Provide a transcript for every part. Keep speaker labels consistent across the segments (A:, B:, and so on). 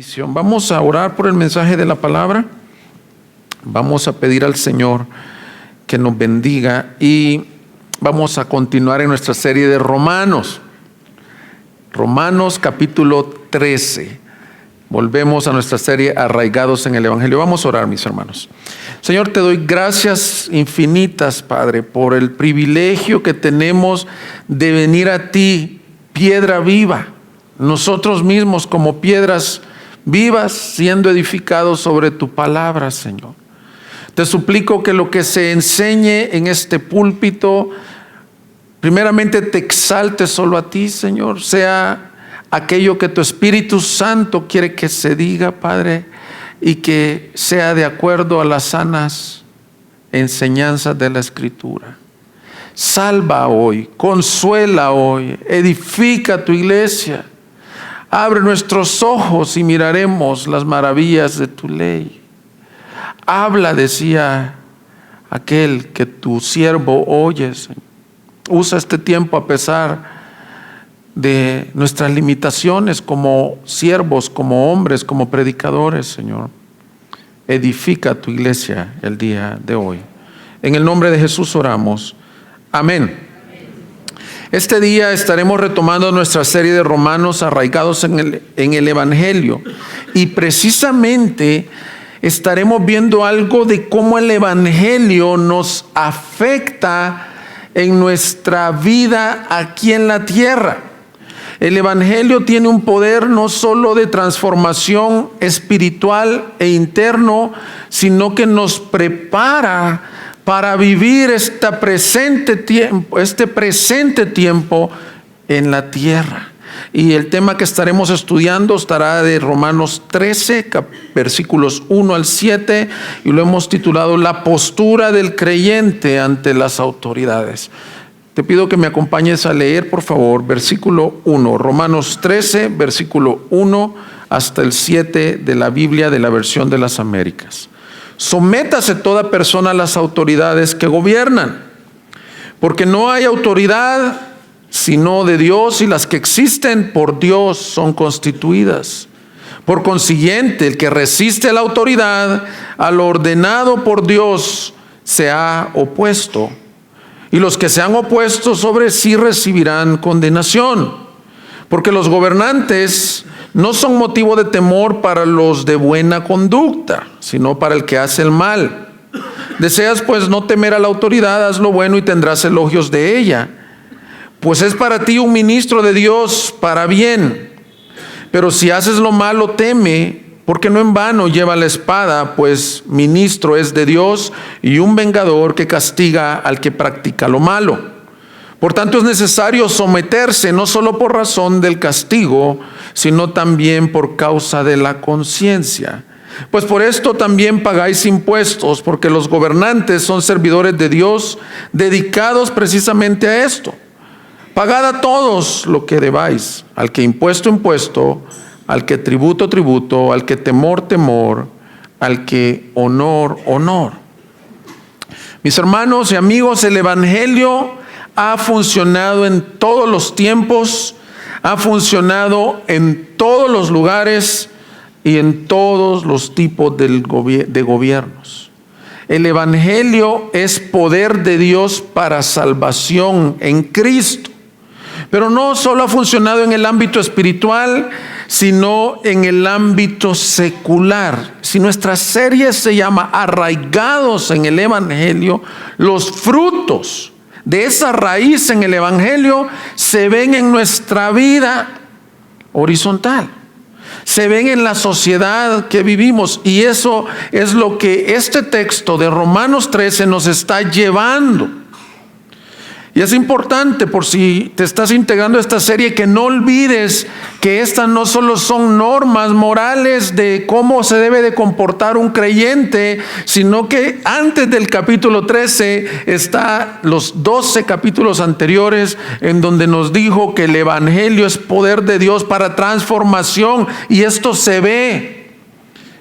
A: bendición. Vamos a orar por el mensaje de la palabra. Vamos a pedir al Señor que nos bendiga y vamos a continuar en nuestra serie de Romanos. Romanos capítulo 13. Volvemos a nuestra serie Arraigados en el Evangelio. Vamos a orar, mis hermanos. Señor, te doy gracias infinitas, Padre, por el privilegio que tenemos de venir a ti, piedra viva. Nosotros mismos como piedras vivas siendo edificados sobre tu palabra, Señor. Te suplico que lo que se enseñe en este púlpito, primeramente te exalte solo a ti, Señor, sea aquello que tu Espíritu Santo quiere que se diga, Padre, y que sea de acuerdo a las sanas enseñanzas de la Escritura. Salva hoy, consuela hoy, edifica tu iglesia. Abre nuestros ojos y miraremos las maravillas de tu ley. Habla, decía aquel que tu siervo oye, Señor. Usa este tiempo a pesar de nuestras limitaciones como siervos, como hombres, como predicadores, Señor. Edifica tu iglesia el día de hoy. En el nombre de Jesús oramos. Amén. Este día estaremos retomando nuestra serie de Romanos arraigados en el Evangelio. Y precisamente estaremos viendo algo de cómo el Evangelio nos afecta en nuestra vida aquí en la tierra. El Evangelio tiene un poder no solo de transformación espiritual e interno, sino que nos prepara para vivir este presente tiempo en la tierra. Y el tema que estaremos estudiando estará de Romanos 13, versículos 1 al 7, y lo hemos titulado La postura del creyente ante las autoridades. Te pido que me acompañes a leer, por favor, versículo 1, Romanos 13, versículo 1 hasta el 7 de la Biblia de la versión de las Américas. Sométase toda persona a las autoridades que gobiernan, porque no hay autoridad sino de Dios, y las que existen por Dios son constituidas. Por consiguiente, el que resiste a la autoridad, a lo ordenado por Dios, se ha opuesto. Y los que se han opuesto sobre sí recibirán condenación, porque los gobernantes no son motivo de temor para los de buena conducta, sino para el que hace el mal. Deseas pues no temer a la autoridad, haz lo bueno y tendrás elogios de ella, pues es para ti un ministro de Dios para bien. Pero si haces lo malo, teme, porque no en vano lleva la espada, pues ministro es de Dios y un vengador que castiga al que practica lo malo. Por tanto es necesario someterse, no solo por razón del castigo, sino también por causa de la conciencia. Pues por esto también pagáis impuestos, porque los gobernantes son servidores de Dios, dedicados precisamente a esto. Pagad a todos lo que debáis, al que impuesto, impuesto, al que tributo, tributo, al que temor, temor, al que honor, honor. Mis hermanos y amigos, el Evangelio ha funcionado en todos los tiempos, ha funcionado en todos los lugares y en todos los tipos de gobiernos. El Evangelio es poder de Dios para salvación en Cristo. Pero no solo ha funcionado en el ámbito espiritual, sino en el ámbito secular. Si nuestra serie se llama Arraigados en el Evangelio, los frutos de esa raíz en el Evangelio se ven en nuestra vida horizontal, se ven en la sociedad que vivimos, y eso es lo que este texto de Romanos 13 nos está llevando. Y es importante, por si te estás integrando a esta serie, que no olvides que estas no solo son normas morales de cómo se debe de comportar un creyente, sino que antes del capítulo 13 está los 12 capítulos anteriores, en donde nos dijo que el Evangelio es poder de Dios para transformación, y esto se ve.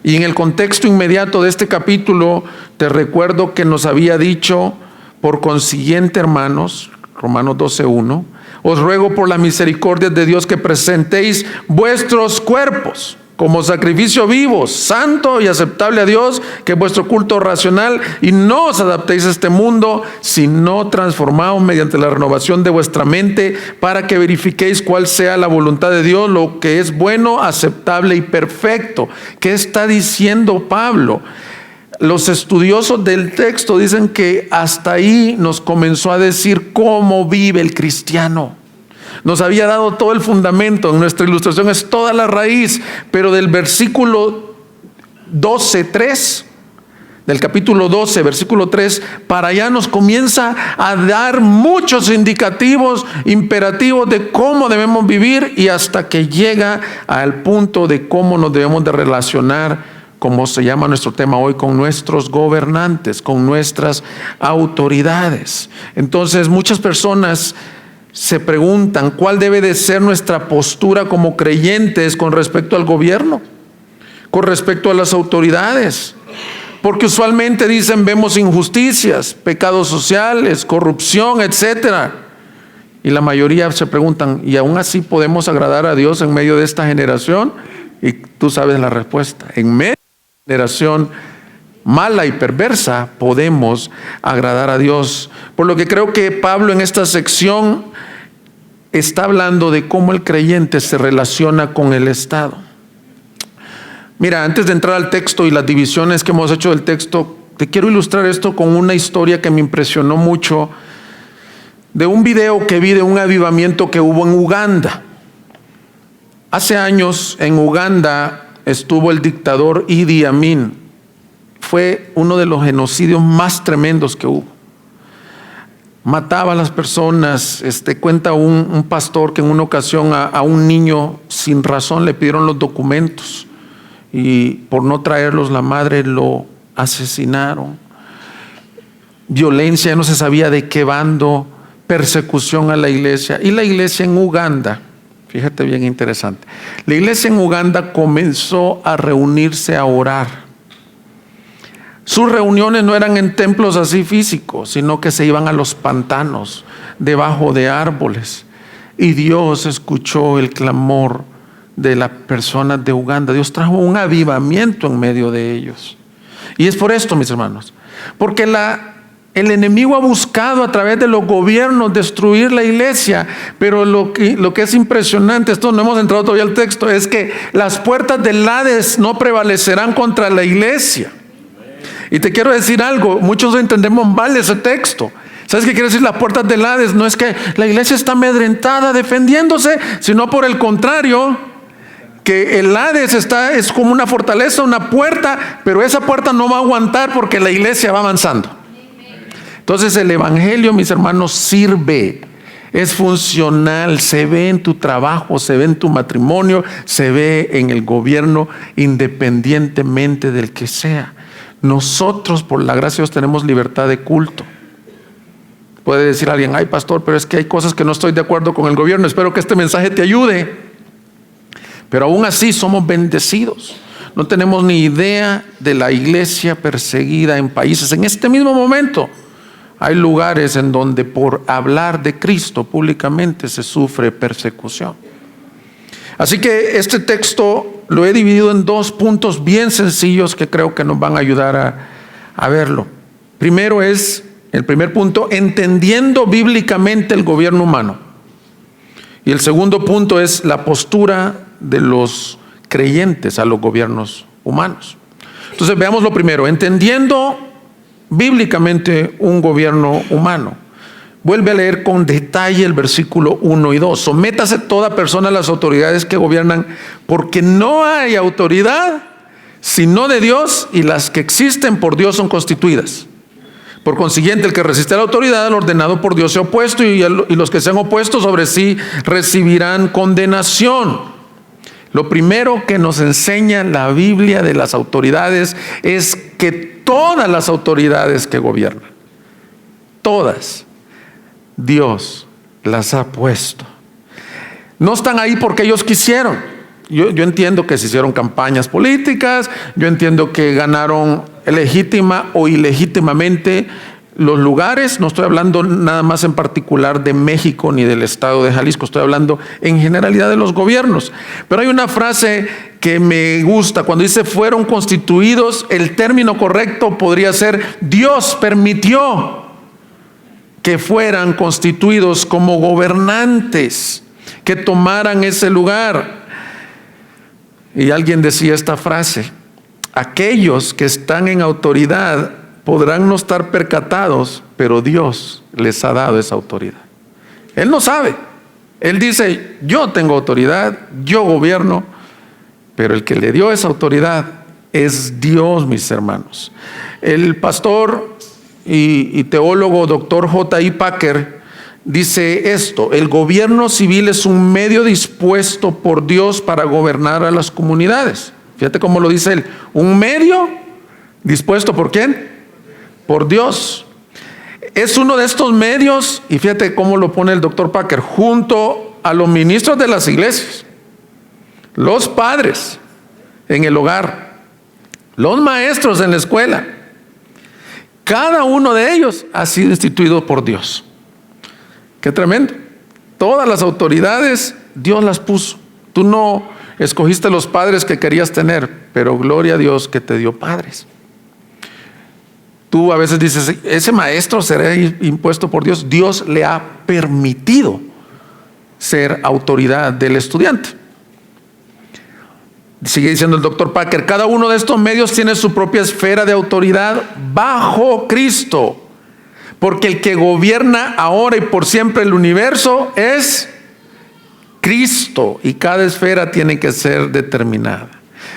A: Y en el contexto inmediato de este capítulo, te recuerdo que nos había dicho: por consiguiente, hermanos, Romanos 12:1, os ruego por la misericordia de Dios que presentéis vuestros cuerpos. como sacrificio vivo, santo y aceptable a Dios, que es vuestro culto racional, y no os adaptéis a este mundo, sino transformaos mediante la renovación de vuestra mente, para que verifiquéis cuál sea la voluntad de Dios, lo que es bueno, aceptable y perfecto. ¿Qué está diciendo Pablo? Los estudiosos del texto dicen que hasta ahí nos comenzó a decir cómo vive el cristiano. Nos había dado todo el fundamento, en nuestra ilustración es toda la raíz, pero del versículo 12:3, del capítulo 12, versículo 3, para allá nos comienza a dar muchos indicativos, imperativos de cómo debemos vivir, y hasta que llega al punto de cómo nos debemos de relacionar, como se llama nuestro tema hoy, con nuestros gobernantes, con nuestras autoridades. Entonces muchas personas se preguntan cuál debe de ser nuestra postura como creyentes con respecto al gobierno, con respecto a las autoridades, porque usualmente dicen vemos injusticias, pecados sociales, corrupción, etcétera, y la mayoría se preguntan, ¿y aún así podemos agradar a Dios en medio de esta generación? Y tú sabes la respuesta: en medio de una generación mala y perversa podemos agradar a Dios. Por lo que creo que Pablo en esta sección está hablando de cómo el creyente se relaciona con el Estado. Mira, antes de entrar al texto y las divisiones que hemos hecho del texto, te quiero ilustrar esto con una historia que me impresionó mucho, de un video que vi de un avivamiento que hubo en Uganda. Hace años en Uganda estuvo el dictador Idi Amin. Fue uno de los genocidios más tremendos que hubo. Mataba a las personas. Cuenta un pastor que en una ocasión a un niño sin razón le pidieron los documentos, y por no traerlos la madre lo asesinaron. Violencia, no se sabía de qué bando, persecución a la iglesia. Y la iglesia en Uganda, fíjate bien interesante, la iglesia en Uganda comenzó a reunirse a orar. Sus reuniones no eran en templos así físicos, sino que se iban a los pantanos, debajo de árboles. Y Dios escuchó el clamor de las personas de Uganda. Dios trajo un avivamiento en medio de ellos. Y es por esto, mis hermanos, porque el enemigo ha buscado a través de los gobiernos destruir la iglesia, pero lo que es impresionante, esto no hemos entrado todavía al texto, es que las puertas del Hades no prevalecerán contra la iglesia. Y te quiero decir algo, muchos entendemos mal ese texto. ¿Sabes qué quiere decir las puertas del Hades? No es que la iglesia está amedrentada defendiéndose, sino por el contrario, que el Hades es como una fortaleza, una puerta, pero esa puerta no va a aguantar porque la iglesia va avanzando. Entonces el evangelio, mis hermanos, sirve, es funcional, se ve en tu trabajo, se ve en tu matrimonio, se ve en el gobierno, independientemente del que sea. Nosotros, por la gracia de Dios, tenemos libertad de culto. Puede decir alguien, ay pastor, pero es que hay cosas que no estoy de acuerdo con el gobierno. Espero que este mensaje te ayude. Pero aún así somos bendecidos. No tenemos ni idea de la iglesia perseguida en países. En este mismo momento hay lugares en donde por hablar de Cristo públicamente se sufre persecución. Así que este texto lo he dividido en dos puntos bien sencillos que creo que nos van a ayudar a verlo. Primero es, el primer punto, entendiendo bíblicamente el gobierno humano. Y el segundo punto es la postura de los creyentes a los gobiernos humanos. Entonces veamos lo primero, entendiendo bíblicamente un gobierno humano. Vuelve a leer con detalle el versículo 1 y 2. Sométase toda persona a las autoridades que gobiernan, porque no hay autoridad sino de Dios, y las que existen por Dios son constituidas. Por consiguiente, el que resiste a la autoridad, al ordenado por Dios, se ha opuesto, y los que se han opuesto sobre sí recibirán condenación. Lo primero que nos enseña la Biblia de las autoridades es que todas las autoridades que gobiernan, todas, Dios las ha puesto. No están ahí porque ellos quisieron. Yo entiendo que se hicieron campañas políticas, yo entiendo que ganaron legítima o ilegítimamente los lugares, no estoy hablando nada más en particular de México ni del estado de Jalisco, estoy hablando en generalidad de los gobiernos. Pero hay una frase que me gusta, cuando dice fueron constituidos, el término correcto podría ser Dios permitió que fueran constituidos como gobernantes, que tomaran ese lugar. Y alguien decía esta frase: aquellos que están en autoridad podrán no estar percatados, pero Dios les ha dado esa autoridad. Él no sabe. Él dice, yo tengo autoridad, yo gobierno, pero el que le dio esa autoridad es Dios, mis hermanos. El pastor y teólogo Dr. J.I. Packer dice esto: el gobierno civil es un medio dispuesto por Dios para gobernar a las comunidades. Fíjate cómo lo dice él: un medio dispuesto ¿por quién? Por Dios. Es uno de estos medios, y fíjate cómo lo pone el doctor Packer, junto a los ministros de las iglesias, los padres en el hogar, los maestros en la escuela. Cada uno de ellos ha sido instituido por Dios. Qué tremendo. Todas las autoridades Dios las puso. Tú no escogiste los padres que querías tener, pero gloria a Dios que te dio padres. Tú a veces dices, ese maestro será impuesto por Dios. Dios le ha permitido ser autoridad del estudiante. Sigue diciendo el doctor Packer, cada uno de estos medios tiene su propia esfera de autoridad bajo Cristo, porque el que gobierna ahora y por siempre el universo es Cristo, y cada esfera tiene que ser determinada.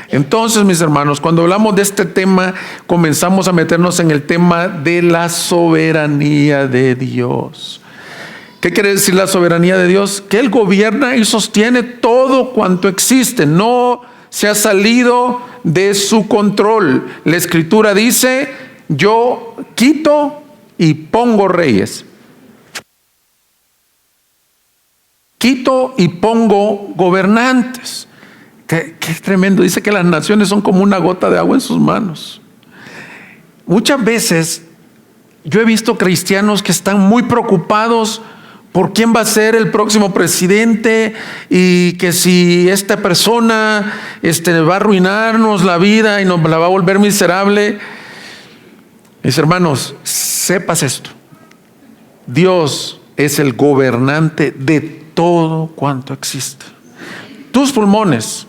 A: Entonces, mis hermanos, cuando hablamos de este tema, comenzamos a meternos en el tema de la soberanía de Dios. ¿Qué quiere decir la soberanía de Dios? Que Él gobierna y sostiene todo cuanto existe. No se ha salido de su control. La Escritura dice, yo quito y pongo reyes. Quito y pongo gobernantes. Qué tremendo. Dice que las naciones son como una gota de agua en sus manos. Muchas veces yo he visto cristianos que están muy preocupados por quién va a ser el próximo presidente, y que si esta persona va a arruinarnos la vida y nos la va a volver miserable. Mis hermanos, sepas esto: Dios es el gobernante de todo cuanto existe. Tus pulmones,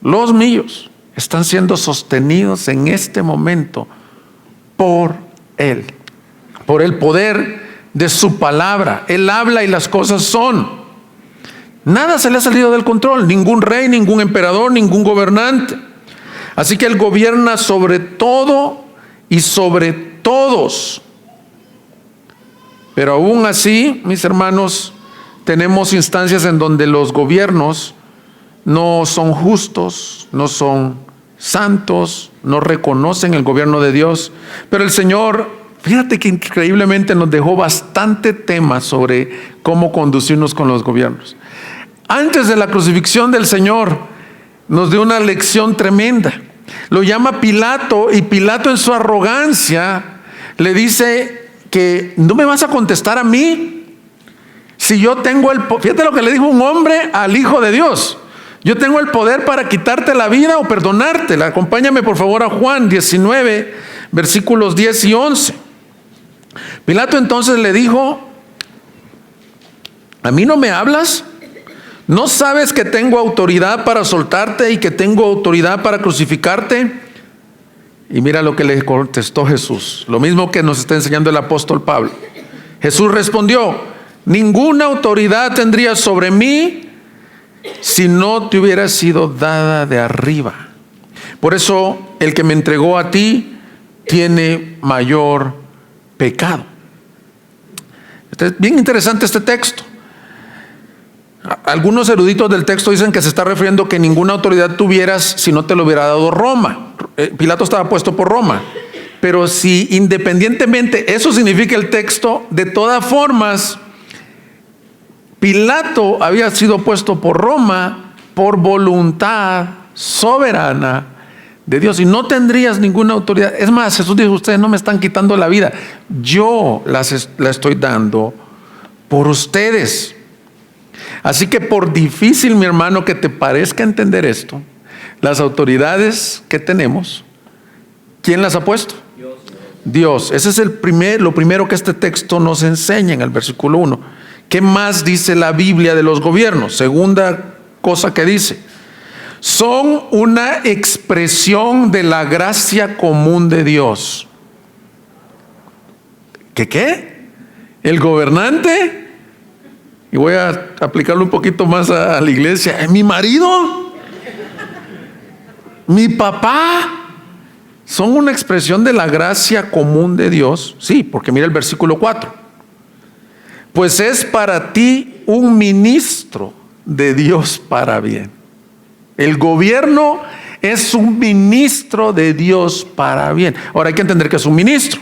A: los míos, están siendo sostenidos en este momento por Él, por el poder de su palabra. Él habla y las cosas son. Nada se le ha salido del control, ningún rey, ningún emperador, ningún gobernante. Así que Él gobierna sobre todo y sobre todos. Pero aún así, mis hermanos, tenemos instancias en donde los gobiernos no son justos, no son santos, no reconocen el gobierno de Dios. Pero el Señor, fíjate que increíblemente nos dejó bastante tema sobre cómo conducirnos con los gobiernos. Antes de la crucifixión del Señor, nos dio una lección tremenda. Lo llama Pilato, y Pilato en su arrogancia le dice que no me vas a contestar a mí si yo tengo el poder. Fíjate lo que le dijo un hombre al Hijo de Dios: yo tengo el poder para quitarte la vida o perdonártela. Acompáñame por favor a Juan 19, versículos 10 y 11. Pilato entonces le dijo: ¿a mí no me hablas? ¿No sabes que tengo autoridad para soltarte y que tengo autoridad para crucificarte? Y mira lo que le contestó Jesús, lo mismo que nos está enseñando el apóstol Pablo. Jesús respondió: ninguna autoridad tendría sobre mí si no te hubiera sido dada de arriba. Por eso el que me entregó a ti tiene mayor pecado. Es bien interesante este texto. Algunos eruditos del texto dicen que se está refiriendo que ninguna autoridad tuvieras si no te lo hubiera dado Roma. Pilato estaba puesto por Roma. Pero si independientemente eso significa el texto, de todas formas, Pilato había sido puesto por Roma por voluntad soberana de Dios y no tendrías ninguna autoridad. Es más, Jesús dijo, ustedes no me están quitando la vida, yo la estoy dando por ustedes. Así que por difícil, mi hermano, que te parezca entender esto, las autoridades que tenemos, ¿quién las ha puesto? Dios. Ese es lo primero que este texto nos enseña en el versículo 1. ¿Qué más dice la Biblia de los gobiernos? Segunda cosa que dice: son una expresión de la gracia común de Dios. ¿Qué? El gobernante, y voy a aplicarlo un poquito más a la iglesia, mi marido, mi papá, son una expresión de la gracia común de Dios. Sí, porque mira el versículo 4. Pues es para ti un ministro de Dios para bien. El gobierno es un ministro de Dios para bien. Ahora hay que entender que es un ministro.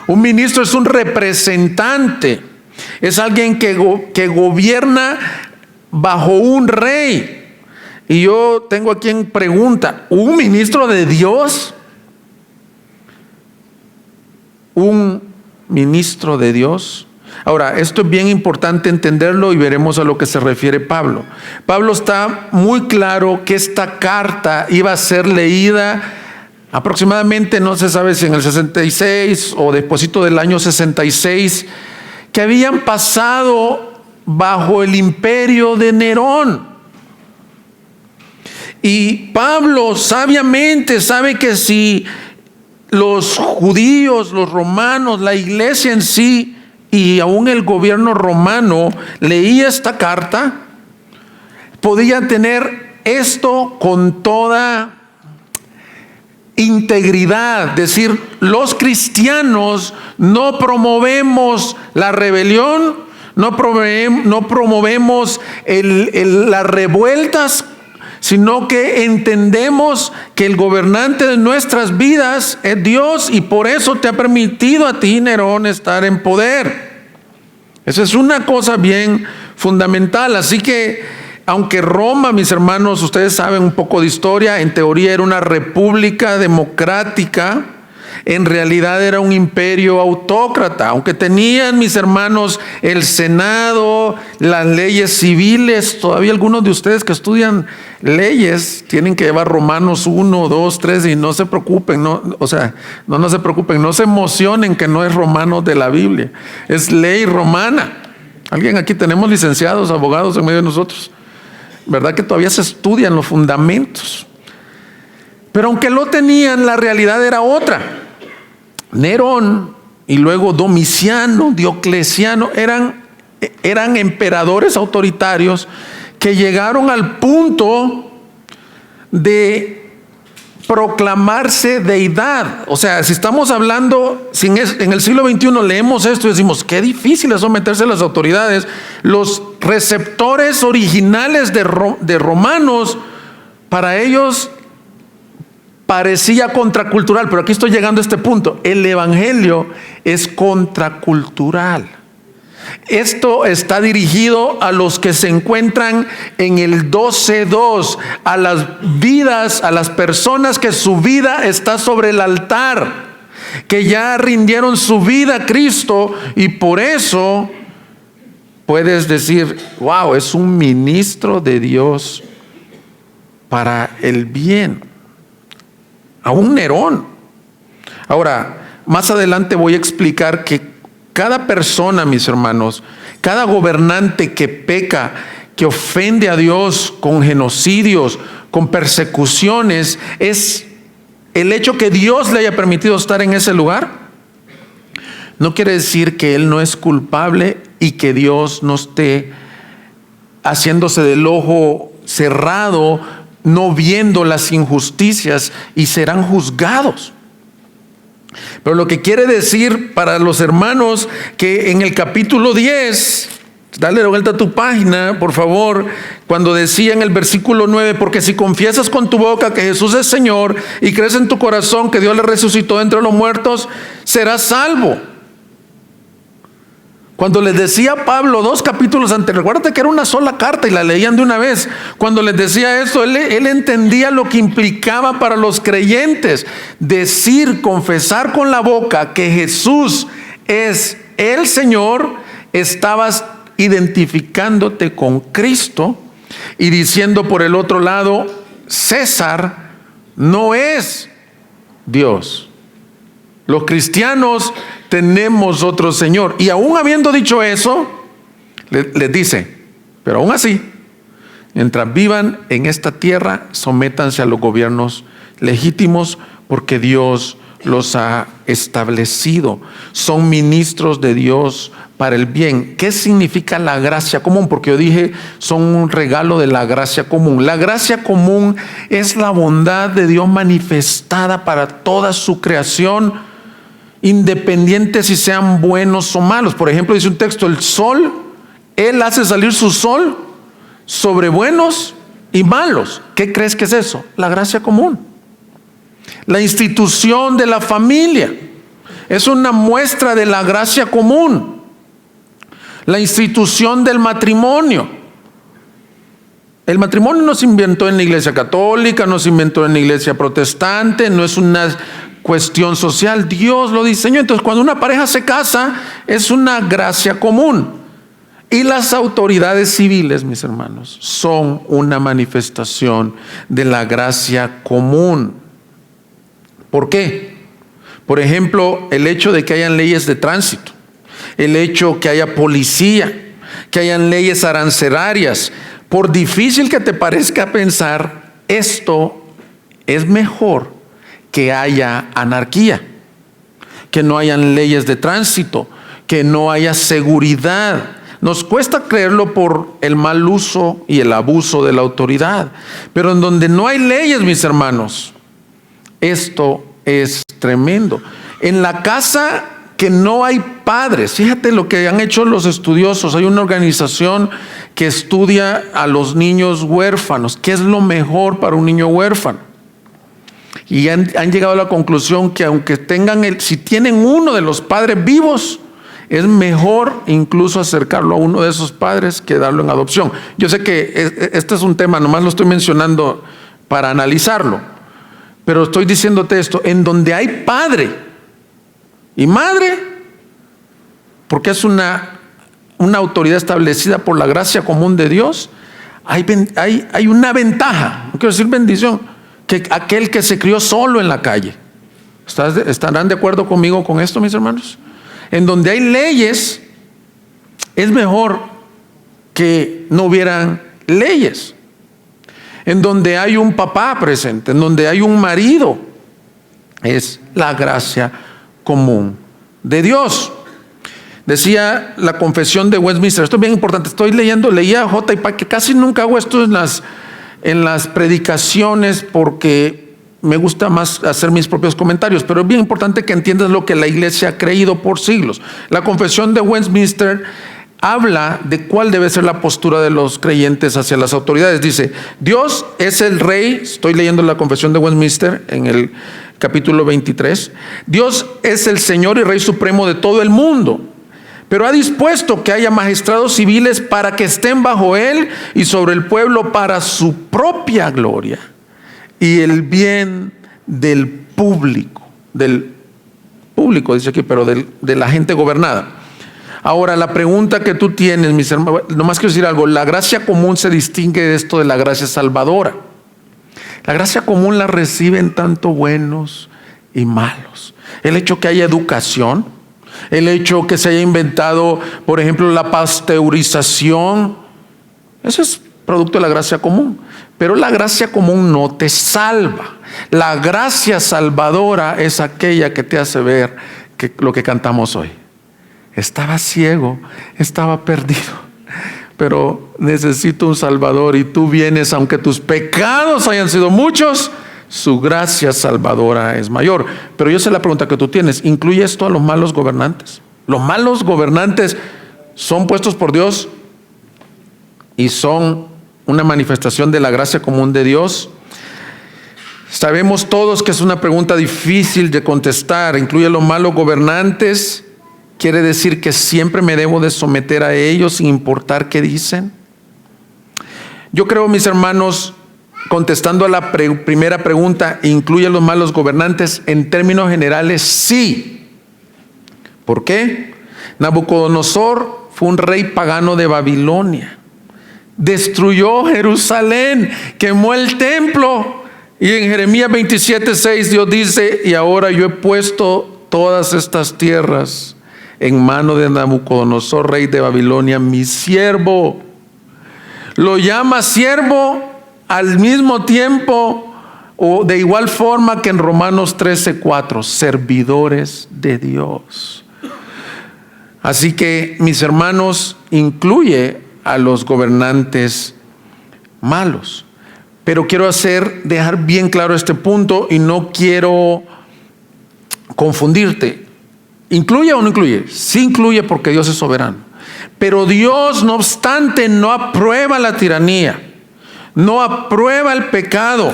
A: Un ministro es un representante. Es alguien que gobierna bajo un rey. Y yo tengo aquí en pregunta: ¿un ministro de Dios? ¿Un ministro de Dios? Ahora, esto es bien importante entenderlo y veremos a lo que se refiere Pablo. Pablo está muy claro que esta carta iba a ser leída aproximadamente, no se sabe si en el 66 o despuesito del año 66, que habían pasado bajo el imperio de Nerón. Y Pablo sabiamente sabe que si los judíos, los romanos, la iglesia en sí y aún el gobierno romano leía esta carta, podían tener esto con toda integridad, decir: los cristianos no promovemos la rebelión, no promovemos las revueltas, sino que entendemos que el gobernante de nuestras vidas es Dios, y por eso te ha permitido a ti, Nerón, estar en poder. Esa es una cosa bien fundamental. Así que, aunque Roma, mis hermanos, ustedes saben un poco de historia, en teoría era una república democrática, en realidad era un imperio autócrata. Aunque tenían, mis hermanos, el Senado, las leyes civiles, todavía algunos de ustedes que estudian leyes tienen que llevar Romanos 1, 2, 3 y no se preocupen, no se preocupen, no se emocionen que no es Romanos de la Biblia, es ley romana. Alguien aquí tenemos licenciados, abogados en medio de nosotros, ¿verdad que todavía se estudian los fundamentos? Pero aunque lo tenían, la realidad era otra. Nerón y luego Domiciano, Diocleciano eran emperadores autoritarios que llegaron al punto de proclamarse deidad. O sea, si estamos hablando, en el siglo XXI leemos esto y decimos: qué difícil es someterse a las autoridades. Los receptores originales de romanos, para ellos parecía contracultural, pero aquí estoy llegando a este punto. El evangelio es contracultural. Esto está dirigido a los que se encuentran en el 12:2, a las vidas, a las personas que su vida está sobre el altar, que ya rindieron su vida a Cristo, y por eso puedes decir: wow, es un ministro de Dios para el bien. A un Nerón. Ahora, más adelante voy a explicar que cada persona, mis hermanos, cada gobernante que peca, que ofende a Dios con genocidios, con persecuciones, es el hecho que Dios le haya permitido estar en ese lugar. No quiere decir que él no es culpable y que Dios no esté haciéndose del ojo cerrado, no viendo las injusticias, y serán juzgados. Pero lo que quiere decir para los hermanos que en el capítulo 10, dale vuelta a tu página, por favor, cuando decía en el versículo 9: porque si confiesas con tu boca que Jesús es Señor y crees en tu corazón que Dios le resucitó de entre los muertos, serás salvo. Cuando les decía Pablo 2 capítulos antes, recuérdate que era una sola carta y la leían de una vez. Cuando les decía eso, él entendía lo que implicaba para los creyentes decir, confesar con la boca que Jesús es el Señor. Estabas identificándote con Cristo y diciendo por el otro lado, César no es Dios. Los cristianos tenemos otro Señor. Y aún habiendo dicho eso, les dice, pero aún así, mientras vivan en esta tierra, sométanse a los gobiernos legítimos, porque Dios los ha establecido. Son ministros de Dios para el bien. ¿Qué significa la gracia común? Porque yo dije, son un regalo de la gracia común. La gracia común es la bondad de Dios manifestada para toda su creación, independiente si sean buenos o malos. Por ejemplo, dice un texto, el sol, Él hace salir su sol sobre buenos y malos. ¿Qué crees que es eso? La gracia común. La institución de la familia es una muestra de la gracia común. La institución del matrimonio. El matrimonio no se inventó en la iglesia católica, no se inventó en la iglesia protestante, no es una cuestión social. Dios lo diseñó. Entonces, cuando una pareja se casa, es una gracia común. Y las autoridades civiles, mis hermanos, son una manifestación de la gracia común. ¿Por qué? Por ejemplo, el hecho de que hayan leyes de tránsito, el hecho que haya policía, que hayan leyes arancelarias. Por difícil que te parezca pensar, esto es mejor que haya anarquía, que no hayan leyes de tránsito, que no haya seguridad. Nos cuesta creerlo por el mal uso y el abuso de la autoridad, pero en donde no hay leyes, mis hermanos, esto es tremendo. En la casa que no hay padres, fíjate lo que han hecho los estudiosos. Hay una organización que estudia a los niños huérfanos, qué es lo mejor para un niño huérfano. Y han llegado a la conclusión que aunque tengan si tienen uno de los padres vivos, es mejor incluso acercarlo a uno de esos padres que darlo en adopción. Yo sé que este es un tema, nomás lo estoy mencionando para analizarlo, pero estoy diciéndote esto, en donde hay padre y madre, porque es una autoridad establecida por la gracia común de Dios, hay una ventaja, no quiero decir bendición, que aquel que se crió solo en la calle. ¿Estarán de acuerdo conmigo con esto, mis hermanos? En donde hay leyes, es mejor que no hubieran leyes. En donde hay un papá presente, en donde hay un marido, es la gracia común de Dios. Decía la Confesión de Westminster, esto es bien importante, leía a J. y que casi nunca hago esto en las predicaciones porque me gusta más hacer mis propios comentarios, pero es bien importante que entiendas lo que la iglesia ha creído por siglos. La Confesión de Westminster habla de cuál debe ser la postura de los creyentes hacia las autoridades. Dice, Dios es el rey, estoy leyendo la Confesión de Westminster en el capítulo 23, Dios es el Señor y Rey Supremo de todo el mundo, pero ha dispuesto que haya magistrados civiles para que estén bajo él y sobre el pueblo para su propia gloria y el bien del público, dice aquí, pero de la gente gobernada. Ahora, la pregunta que tú tienes, mis hermanos, nomás quiero decir algo, la gracia común se distingue de esto de la gracia salvadora. La gracia común la reciben tanto buenos y malos. El hecho que haya educación, el hecho que se haya inventado, por ejemplo, la pasteurización, eso es producto de la gracia común. Pero la gracia común no te salva. La gracia salvadora es aquella que te hace ver lo que cantamos hoy. Estaba ciego, estaba perdido, pero necesito un Salvador y tú vienes, aunque tus pecados hayan sido muchos, su gracia salvadora es mayor. Pero yo sé la pregunta que tú tienes, ¿incluye esto a los malos gobernantes? Los malos gobernantes son puestos por Dios y son una manifestación de la gracia común de Dios. Sabemos todos que es una pregunta difícil de contestar. ¿Incluye a los malos gobernantes? ¿Quiere decir que siempre me debo de someter a ellos sin importar qué dicen? Yo creo, mis hermanos, contestando a la primera pregunta, ¿incluye a los malos gobernantes? En términos generales, sí. ¿Por qué? Nabucodonosor fue un rey pagano de Babilonia. Destruyó Jerusalén, quemó el templo. Y en Jeremías 27:6 Dios dice: y ahora yo he puesto todas estas tierras en mano de Nabucodonosor, rey de Babilonia, mi siervo. Lo llama siervo al mismo tiempo o de igual forma que en Romanos 13:4, servidores de Dios. Así que, mis hermanos, incluye a los gobernantes malos. Pero quiero dejar bien claro este punto y no quiero confundirte. ¿Incluye o no incluye? Sí incluye, porque Dios es soberano. Pero Dios, no obstante, no aprueba la tiranía, no aprueba el pecado,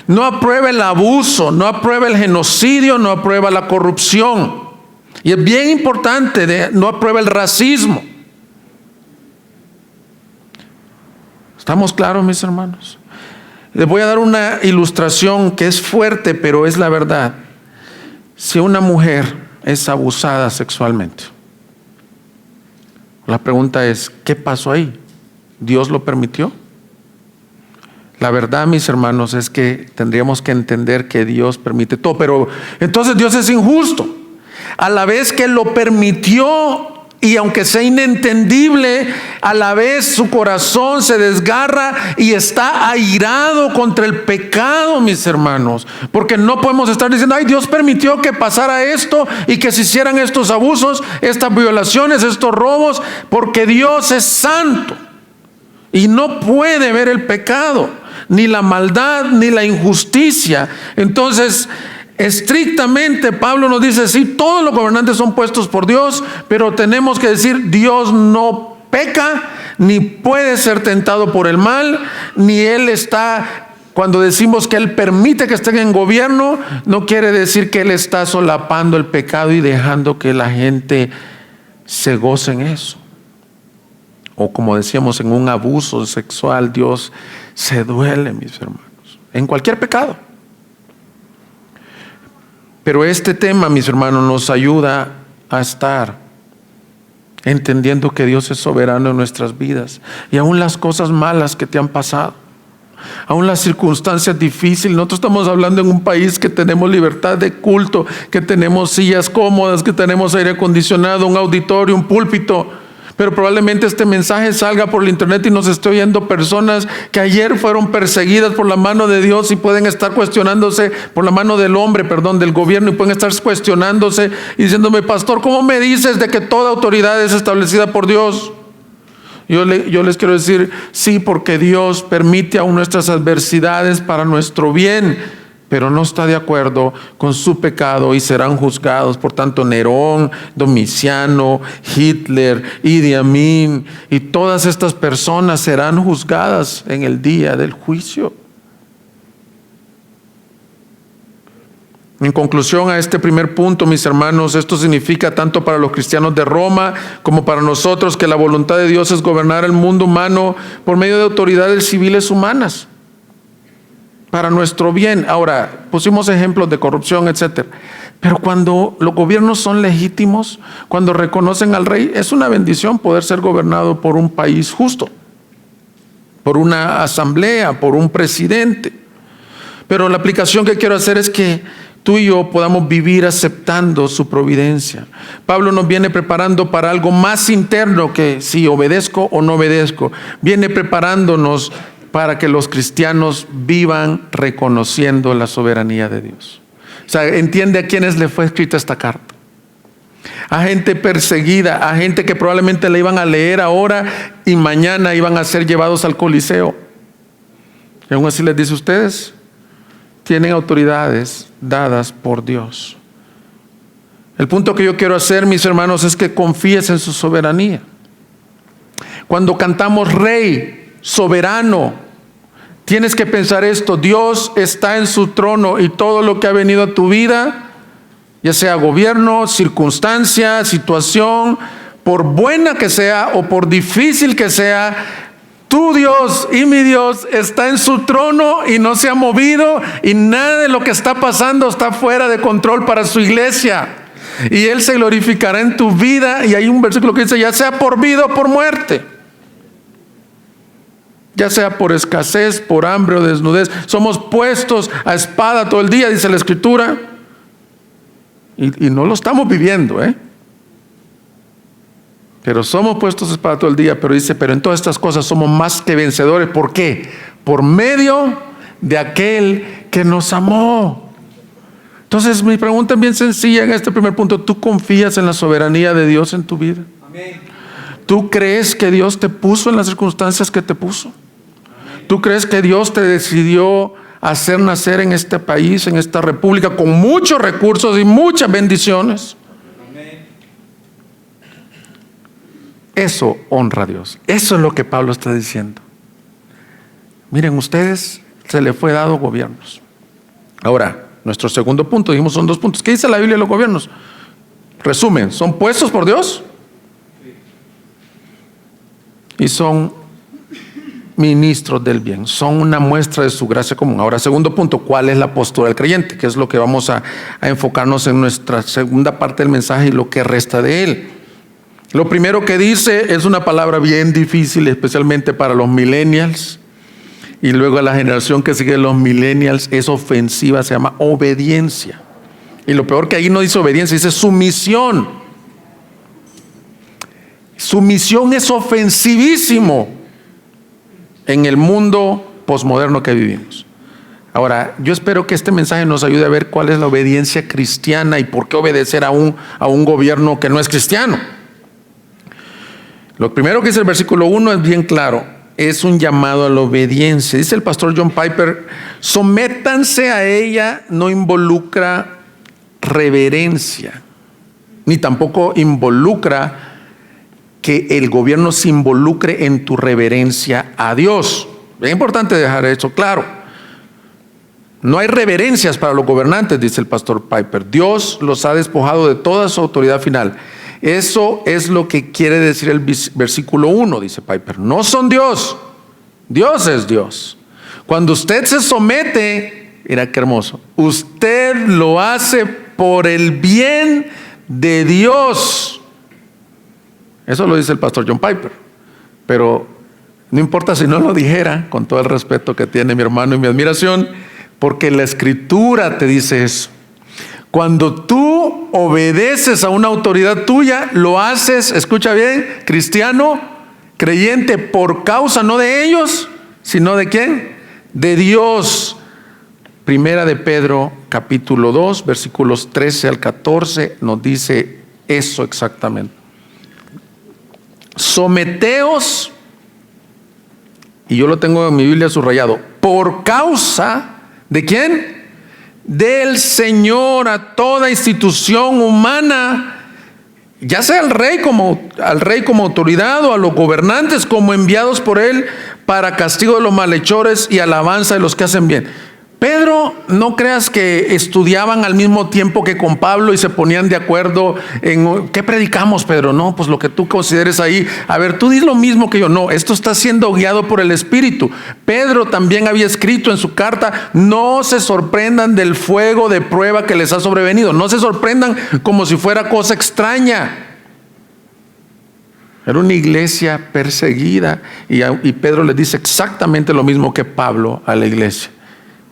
A: no aprueba el abuso, no aprueba el genocidio, no aprueba la corrupción. Y es bien importante, no aprueba el racismo. ¿Estamos claros, mis hermanos? Les voy a dar una ilustración que es fuerte, pero es la verdad. Si una mujer es abusada sexualmente, la pregunta es, ¿qué pasó ahí? ¿Dios lo permitió? La verdad, mis hermanos, es que tendríamos que entender que Dios permite todo, pero entonces Dios es injusto. A la vez que lo permitió, y aunque sea inentendible, a la vez su corazón se desgarra y está airado contra el pecado, mis hermanos. Porque no podemos estar diciendo: ay, Dios permitió que pasara esto y que se hicieran estos abusos, estas violaciones, estos robos, porque Dios es santo y no puede ver el pecado, ni la maldad, ni la injusticia. Entonces, estrictamente Pablo nos dice: sí, todos los gobernantes son puestos por Dios, pero tenemos que decir: Dios no peca, ni puede ser tentado por el mal, ni Él está, cuando decimos que Él permite que estén en gobierno, no quiere decir que Él está solapando el pecado y dejando que la gente se goce en eso. O como decíamos, en un abuso sexual, Dios se duele, mis hermanos, en cualquier pecado. Pero este tema, mis hermanos, nos ayuda a estar entendiendo que Dios es soberano en nuestras vidas. Y aún las cosas malas que te han pasado, aún las circunstancias difíciles. Nosotros estamos hablando en un país que tenemos libertad de culto, que tenemos sillas cómodas, que tenemos aire acondicionado, un auditorio, un púlpito. Pero probablemente este mensaje salga por el internet y nos esté oyendo personas que ayer fueron perseguidas por la mano de Dios y pueden estar cuestionándose, por la mano del hombre, del gobierno, y pueden estar cuestionándose y diciéndome: pastor, ¿cómo me dices de que toda autoridad es establecida por Dios? Yo les quiero decir: sí, porque Dios permite aún nuestras adversidades para nuestro bien, pero no está de acuerdo con su pecado y serán juzgados. Por tanto, Nerón, Domiciano, Hitler, Idi Amin y todas estas personas serán juzgadas en el día del juicio. En conclusión a este primer punto, mis hermanos, esto significa tanto para los cristianos de Roma como para nosotros que la voluntad de Dios es gobernar el mundo humano por medio de autoridades civiles humanas, para nuestro bien. Ahora, pusimos ejemplos de corrupción, etcétera. Pero cuando los gobiernos son legítimos, cuando reconocen al rey, es una bendición poder ser gobernado por un país justo, por una asamblea, por un presidente. Pero la aplicación que quiero hacer es que tú y yo podamos vivir aceptando su providencia. Pablo nos viene preparando para algo más interno que si obedezco o no obedezco. Viene preparándonos para que los cristianos vivan reconociendo la soberanía de Dios. O sea, entiende a quiénes le fue escrita esta carta. A gente perseguida, a gente que probablemente la iban a leer ahora y mañana iban a ser llevados al Coliseo. Y aún así les dice: ustedes tienen autoridades dadas por Dios. El punto que yo quiero hacer, mis hermanos, es que confíes en su soberanía. Cuando cantamos Rey, soberano, tienes que pensar esto: Dios está en su trono y todo lo que ha venido a tu vida ya sea gobierno, circunstancia, situación, por buena que sea o por difícil que sea, tu Dios y mi Dios está en su trono y no se ha movido, y nada de lo que está pasando está fuera de control para su iglesia. Y Él se glorificará en tu vida. Y hay un versículo que dice, ya sea por vida o por muerte, ya sea por escasez, por hambre o desnudez, somos puestos a espada todo el día, dice la Escritura. Y no lo estamos viviendo, pero somos puestos a espada todo el día. Pero dice, pero en todas estas cosas somos más que vencedores. ¿Por qué? Por medio de aquel que nos amó. Entonces mi pregunta es bien sencilla en este primer punto. ¿Tú confías en la soberanía de Dios en tu vida? Amén. ¿Tú crees que Dios te puso en las circunstancias que te puso? ¿Tú crees que Dios te decidió hacer nacer en este país, en esta república, con muchos recursos y muchas bendiciones? Eso honra a Dios. Eso es lo que Pablo está diciendo. Miren, ustedes se les fue dado gobiernos. Ahora, nuestro segundo punto, dijimos son 2 puntos. ¿Qué dice la Biblia de los gobiernos? Resumen, ¿son puestos por Dios? Y son ministros del bien, son una muestra de su gracia común. Ahora, segundo punto, ¿cuál es la postura del creyente? Que es lo que vamos a enfocarnos en nuestra segunda parte del mensaje y lo que resta de él. Lo primero que dice es una palabra bien difícil, especialmente para los millennials, y luego la generación que sigue los millennials es ofensiva, se llama obediencia. Y lo peor que ahí no dice obediencia, dice sumisión. Sumisión es ofensivísimo en el mundo posmoderno que vivimos. Ahora, yo espero que este mensaje nos ayude a ver cuál es la obediencia cristiana y por qué obedecer a un gobierno que no es cristiano. Lo primero que dice el versículo 1 es bien claro, es un llamado a la obediencia. Dice el pastor John Piper, sométanse a ella no involucra reverencia, ni tampoco involucra que el gobierno se involucre en tu reverencia a Dios. Es importante dejar eso claro. No hay reverencias para los gobernantes, dice el pastor Piper. Dios los ha despojado de toda su autoridad final. Eso es lo que quiere decir el versículo 1, dice Piper. No son Dios, Dios es Dios. Cuando usted se somete, mira qué hermoso, usted lo hace por el bien de Dios. Eso lo dice el pastor John Piper. Pero no importa si no lo dijera, con todo el respeto que tiene mi hermano y mi admiración, porque la Escritura te dice eso. Cuando tú obedeces a una autoridad tuya, lo haces, escucha bien, cristiano, creyente, por causa no de ellos, sino de ¿quién? De Dios. Primera de Pedro, capítulo 2, versículos 13 al 14, nos dice eso exactamente. Someteos, y yo lo tengo en mi Biblia subrayado, por causa ¿de quién? Del Señor, a toda institución humana, ya sea al rey como autoridad o a los gobernantes como enviados por él para castigo de los malhechores y alabanza de los que hacen bien. Pedro, no creas que estudiaban al mismo tiempo que con Pablo y se ponían de acuerdo en ¿qué predicamos, Pedro? No, pues lo que tú consideres ahí. A ver, tú di lo mismo que yo. No, esto está siendo guiado por el Espíritu. Pedro también había escrito en su carta, no se sorprendan del fuego de prueba que les ha sobrevenido. No se sorprendan como si fuera cosa extraña. Era una iglesia perseguida y Pedro les dice exactamente lo mismo que Pablo a la iglesia.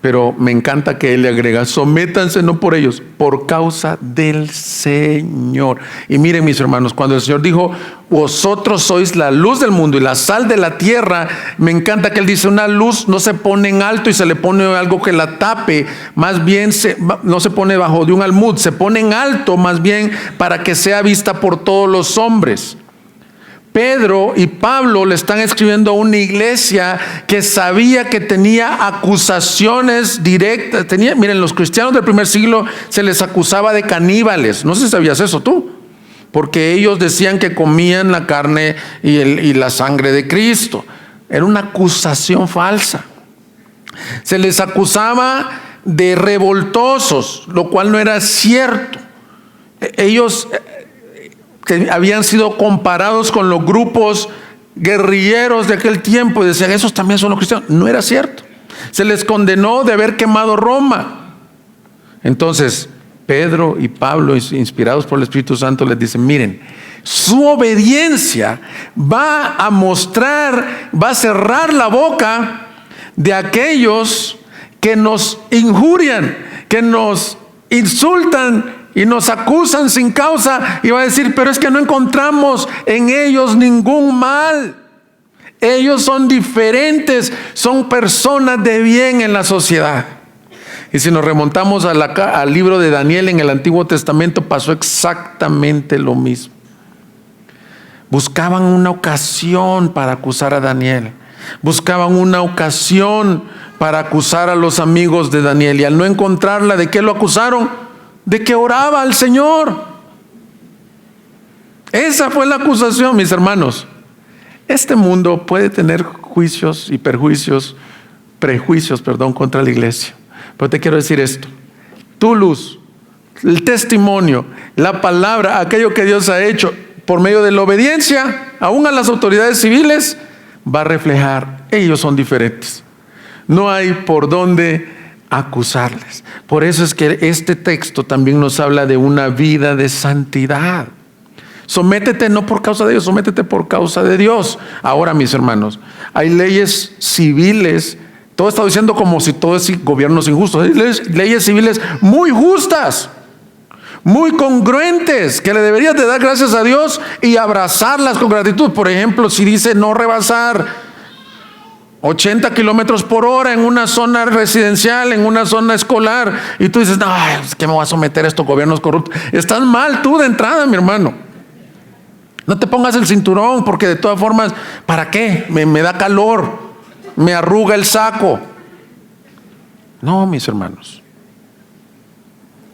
A: Pero me encanta que él le agrega, sométanse no por ellos, por causa del Señor. Y miren mis hermanos, cuando el Señor dijo, vosotros sois la luz del mundo y la sal de la tierra, me encanta que él dice, una luz no se pone en alto y se le pone algo que la tape, más bien no se pone bajo de un almud, se pone en alto más bien para que sea vista por todos los hombres. Pedro y Pablo le están escribiendo a una iglesia que sabía que tenía acusaciones directas. Miren, los cristianos del primer siglo se les acusaba de caníbales. No sé si sabías eso tú, porque ellos decían que comían la carne y la sangre de Cristo. Era una acusación falsa. Se les acusaba de revoltosos, lo cual no era cierto. ellos que habían sido comparados con los grupos guerrilleros de aquel tiempo y decían, esos también son los cristianos. No era cierto. Se les condenó de haber quemado Roma. Entonces Pedro y Pablo, inspirados por el Espíritu Santo, les dicen, miren, su obediencia va a mostrar, va a cerrar la boca de aquellos que nos injurian, que nos insultan y nos acusan sin causa, y va a decir, pero es que no encontramos en ellos ningún mal. Ellos son diferentes, son personas de bien en la sociedad. Y si nos remontamos al libro de Daniel en el Antiguo Testamento, pasó exactamente lo mismo. Buscaban una ocasión para acusar a Daniel. Buscaban una ocasión para acusar a los amigos de Daniel. Y al no encontrarla, ¿de qué lo acusaron? De que oraba al Señor. Esa fue la acusación, mis hermanos. Este mundo puede tener prejuicios contra la iglesia. Pero te quiero decir esto: tu luz, el testimonio, la palabra, aquello que Dios ha hecho por medio de la obediencia, aún a las autoridades civiles, va a reflejar, ellos son diferentes. No hay por dónde acusarles. Por eso es que este texto también nos habla de una vida de santidad. Sométete no por causa de ellos, sométete por causa de Dios. Ahora, mis hermanos, hay leyes civiles. Todo está diciendo como si todo es gobiernos injustos. Hay leyes civiles muy justas, muy congruentes, que le deberías de dar gracias a Dios y abrazarlas con gratitud. Por ejemplo, si dice no rebasar 80 kilómetros por hora en una zona residencial, en una zona escolar, y tú dices, no, es que me voy a someter a estos gobiernos corruptos. Estás mal tú de entrada, mi hermano. No te pongas el cinturón, porque de todas formas, ¿para qué? Me da calor, me arruga el saco. No, mis hermanos.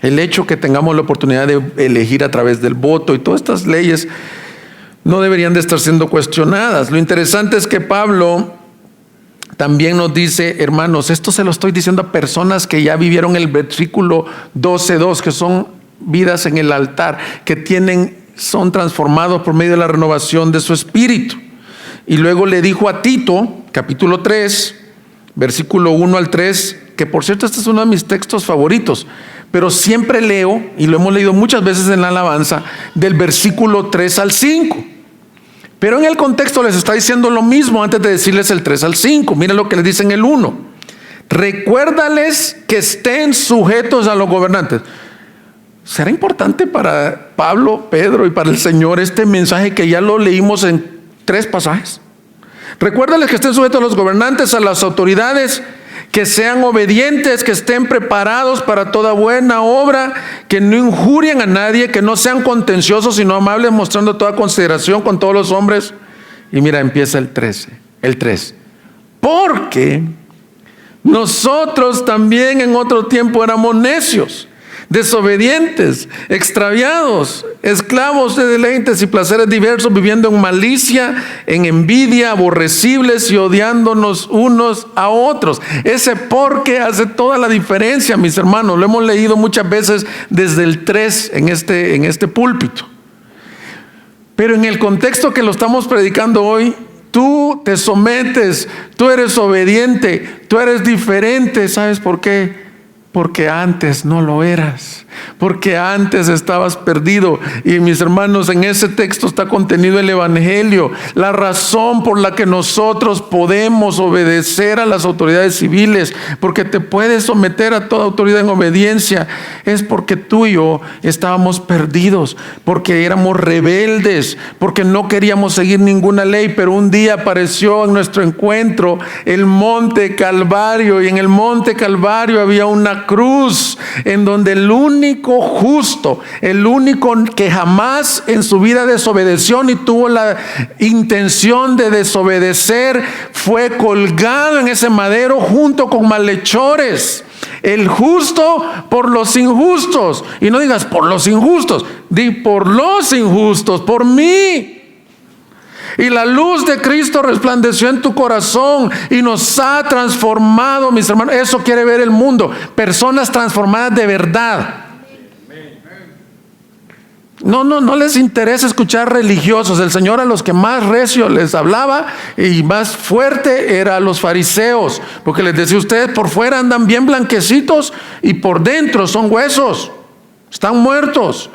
A: El hecho que tengamos la oportunidad de elegir a través del voto y todas estas leyes no deberían de estar siendo cuestionadas. Lo interesante es que Pablo también nos dice, hermanos, esto se lo estoy diciendo a personas que ya vivieron el versículo 12:2, que son vidas en el altar, que son transformados por medio de la renovación de su espíritu. Y luego le dijo a Tito, capítulo 3, versículo 1 al 3, que por cierto este es uno de mis textos favoritos, pero siempre leo, y lo hemos leído muchas veces en la alabanza, del versículo 3 al 5. Pero en el contexto les está diciendo lo mismo antes de decirles el 3 al 5. Miren lo que les dice en el 1. Recuérdales que estén sujetos a los gobernantes. ¿Será importante para Pablo, Pedro y para el Señor este mensaje que ya lo leímos en 3 pasajes? Recuérdales que estén sujetos a los gobernantes, a las autoridades, que sean obedientes, que estén preparados para toda buena obra, que no injurien a nadie, que no sean contenciosos, sino amables, mostrando toda consideración con todos los hombres. Y mira, empieza el 3. Porque nosotros también en otro tiempo éramos necios, desobedientes, extraviados, esclavos de deleites y placeres diversos, viviendo en malicia, en envidia, aborrecibles y odiándonos unos a otros. Ese porque hace toda la diferencia, mis hermanos. Lo hemos leído muchas veces desde el 3 en este púlpito. Pero en el contexto que lo estamos predicando hoy, tú te sometes, tú eres obediente, tú eres diferente. ¿Sabes por qué? Porque antes no lo eras, porque antes estabas perdido. Y mis hermanos, en ese texto está contenido el evangelio, la razón por la que nosotros podemos obedecer a las autoridades civiles, porque te puedes someter a toda autoridad en obediencia, es porque tú y yo estábamos perdidos, porque éramos rebeldes, porque no queríamos seguir ninguna ley. Pero un día apareció en nuestro encuentro el monte Calvario, y en el monte Calvario había una cruz en donde el único justo, el único que jamás en su vida desobedeció ni tuvo la intención de desobedecer, fue colgado en ese madero junto con malhechores. El justo por los injustos. Y no digas por los injustos, di por los injustos, por mí. Y la luz de Cristo resplandeció en tu corazón y nos ha transformado, mis hermanos. Eso quiere ver el mundo, personas transformadas de verdad. No les interesa escuchar religiosos. El Señor a los que más recio les hablaba y más fuerte era a los fariseos, porque les decía: ustedes por fuera andan bien blanquecitos y por dentro son huesos, están muertos.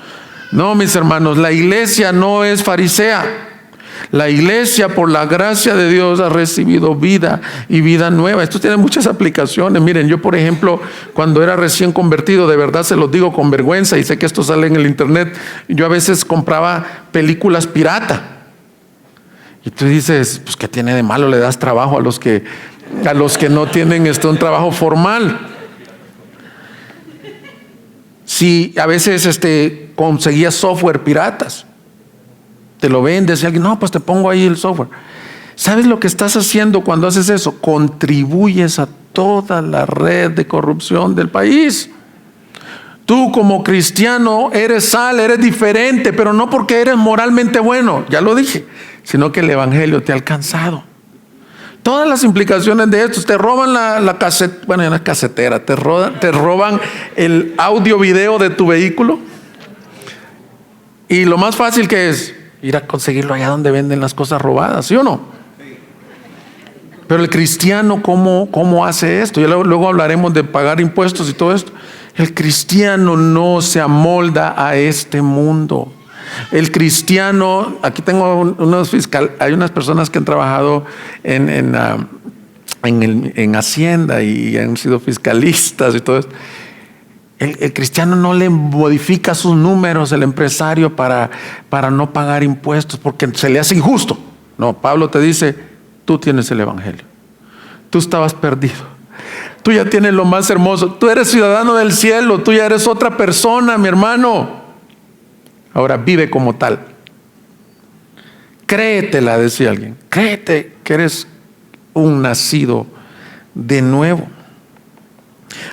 A: No, mis hermanos, la iglesia no es farisea. La iglesia, por la gracia de Dios, ha recibido vida y vida nueva. Esto tiene muchas aplicaciones. Miren, yo por ejemplo, cuando era recién convertido, de verdad se los digo con vergüenza, y sé que esto sale en el internet, yo a veces compraba películas pirata. Y tú dices: pues ¿qué tiene de malo? Le das trabajo a los que no tienen un trabajo formal. Sí, a veces conseguía software piratas. Te lo vendes y alguien: no, pues te pongo ahí el software. ¿Sabes lo que estás haciendo cuando haces eso? Contribuyes a toda la red de corrupción del país. Tú como cristiano eres sal, eres diferente, pero no porque eres moralmente bueno, ya lo dije, sino que el evangelio te ha alcanzado. Todas las implicaciones de esto: te roban la casetera, bueno, ya no es casetera, te roban el audio video de tu vehículo. Y lo más fácil que es ir a conseguirlo allá donde venden las cosas robadas, ¿sí o no? Pero el cristiano, ¿cómo hace esto? Ya luego hablaremos de pagar impuestos y todo esto. El cristiano no se amolda a este mundo. El cristiano, aquí tengo hay unas personas que han trabajado en Hacienda y han sido fiscalistas y todo esto. El cristiano no le modifica sus números, el empresario, para no pagar impuestos, porque se le hace injusto. No, Pablo te dice: tú tienes el evangelio, tú estabas perdido, tú ya tienes lo más hermoso, tú eres ciudadano del cielo, tú ya eres otra persona, mi hermano. Ahora vive como tal. Créetela, decía alguien, créete que eres un nacido de nuevo.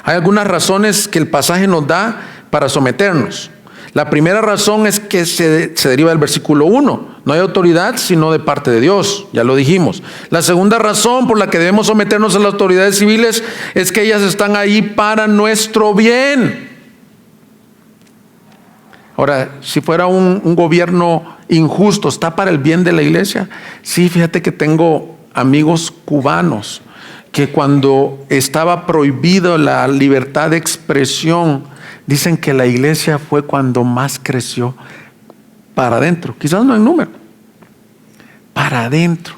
A: Hay algunas razones que el pasaje nos da para someternos. La primera razón es que se deriva del versículo 1. No hay autoridad sino de parte de Dios, ya lo dijimos. La segunda razón por la que debemos someternos a las autoridades civiles es que ellas están ahí para nuestro bien. Ahora, si fuera un gobierno injusto, ¿está para el bien de la iglesia? Sí, fíjate que tengo amigos cubanos que cuando estaba prohibido la libertad de expresión, dicen que la iglesia fue cuando más creció para adentro. Quizás no en número, para adentro.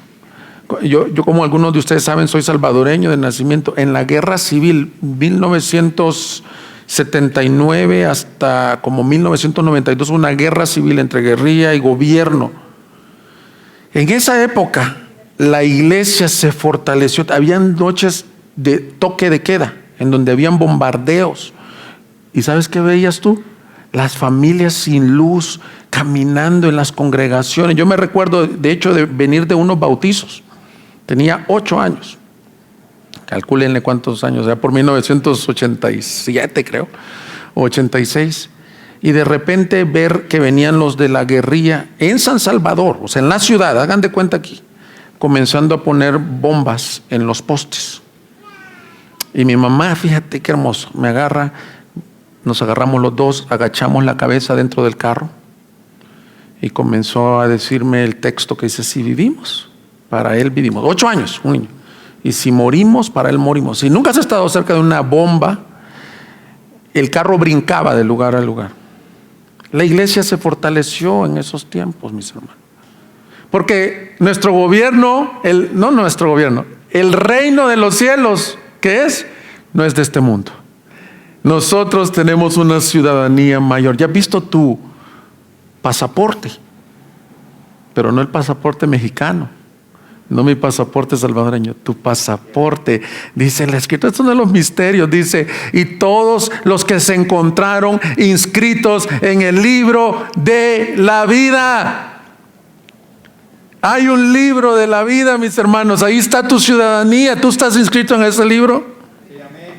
A: Yo, como algunos de ustedes saben, soy salvadoreño de nacimiento. En la guerra civil, 1979 hasta como 1992, una guerra civil entre guerrilla y gobierno. En esa época, la iglesia se fortaleció. Habían noches de toque de queda en donde habían bombardeos. ¿Y sabes qué veías tú? Las familias sin luz, caminando en las congregaciones. Yo me recuerdo, de hecho, de venir de unos bautizos. Tenía 8 años. Calcúlenle cuántos años, ya por 1987 creo, o 86. Y de repente ver que venían los de la guerrilla en San Salvador, o sea, en la ciudad, hagan de cuenta aquí, comenzando a poner bombas en los postes. Y mi mamá, fíjate qué hermoso, me agarra, nos agarramos los dos, agachamos la cabeza dentro del carro y comenzó a decirme el texto que dice: si vivimos, para Él vivimos. 8 años, un niño. Y si morimos, para Él morimos. Si nunca has estado cerca de una bomba, el carro brincaba de lugar a lugar. La iglesia se fortaleció en esos tiempos, mis hermanos. Porque nuestro gobierno, el reino de los cielos, ¿qué es? No es de este mundo. Nosotros tenemos una ciudadanía mayor. ¿Ya has visto tu pasaporte? Pero no el pasaporte mexicano, no mi pasaporte salvadoreño, tu pasaporte. Dice la Escritura, esto es uno de los misterios, dice: y todos los que se encontraron inscritos en el libro de la vida. Hay un libro de la vida, mis hermanos. Ahí está tu ciudadanía. ¿Tú estás inscrito en ese libro? Sí, amén.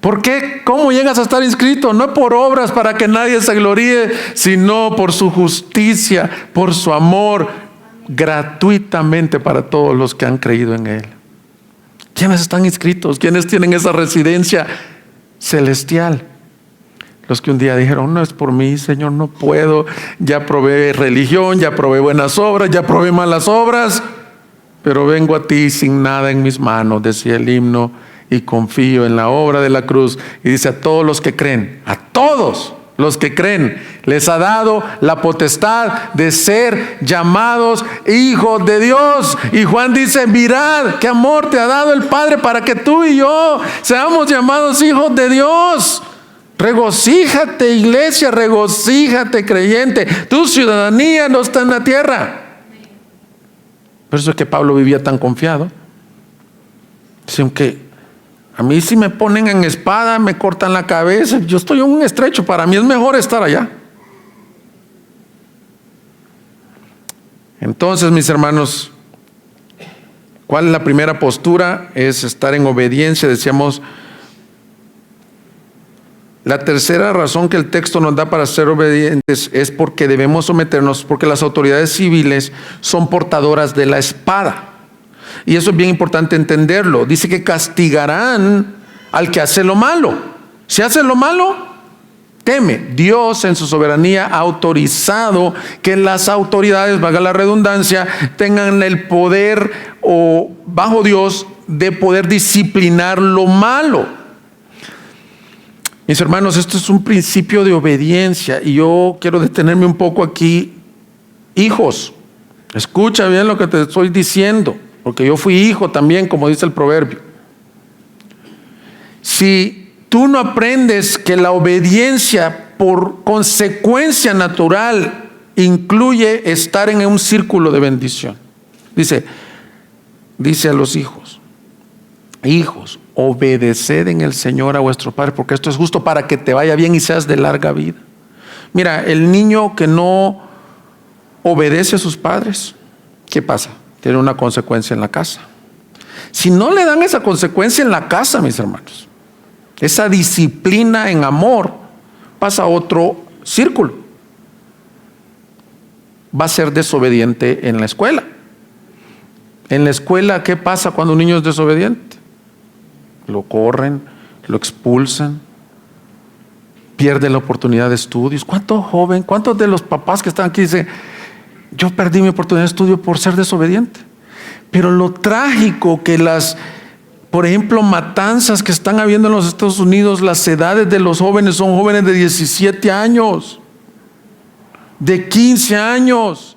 A: ¿Por qué? ¿Cómo llegas a estar inscrito? No por obras para que nadie se gloríe, sino por su justicia, por su amor, gratuitamente para todos los que han creído en Él. ¿Quiénes están inscritos? ¿Quiénes tienen esa residencia celestial? Los que un día dijeron, no es por mí, Señor, no puedo. Ya probé religión, ya probé buenas obras, ya probé malas obras, pero vengo a ti sin nada en mis manos, decía el himno, y confío en la obra de la cruz. Y dice, a todos los que creen, a todos los que creen, les ha dado la potestad de ser llamados hijos de Dios. Y Juan dice, mirad qué amor te ha dado el Padre para que tú y yo seamos llamados hijos de Dios. Regocíjate, iglesia, regocíjate, creyente. Tu ciudadanía no está en la tierra. Por eso es que Pablo vivía tan confiado. Dice, aunque a mí si me ponen en espada, me cortan la cabeza, yo estoy en un estrecho, para mí es mejor estar allá. Entonces, mis hermanos, ¿cuál es la primera postura? Es estar en obediencia, decíamos. La tercera razón que el texto nos da para ser obedientes es porque debemos someternos, porque las autoridades civiles son portadoras de la espada. Y eso es bien importante entenderlo. Dice que castigarán al que hace lo malo. Si hace lo malo, teme. Dios en su soberanía ha autorizado que las autoridades, valga la redundancia, tengan el poder o bajo Dios de poder disciplinar lo malo. Mis hermanos, esto es un principio de obediencia y yo quiero detenerme un poco aquí. Hijos, escucha bien lo que te estoy diciendo, porque yo fui hijo también, como dice el proverbio. Si tú no aprendes que la obediencia por consecuencia natural incluye estar en un círculo de bendición. Dice a los hijos, obedeced en el Señor a vuestro Padre, porque esto es justo para que te vaya bien y seas de larga vida. Mira, el niño que no obedece a sus padres, ¿qué pasa? Tiene una consecuencia en la casa. Si no le dan esa consecuencia en la casa, mis hermanos, esa disciplina en amor, pasa a otro círculo. Va a ser desobediente en la escuela. En la escuela, ¿qué pasa cuando un niño es desobediente? Lo corren, lo expulsan, pierde la oportunidad de estudios. ¿Cuántos de los papás que están aquí dicen, yo perdí mi oportunidad de estudio por ser desobediente? Pero lo trágico que por ejemplo, matanzas que están habiendo en los Estados Unidos, las edades de los jóvenes son jóvenes de 17 años, de 15 años.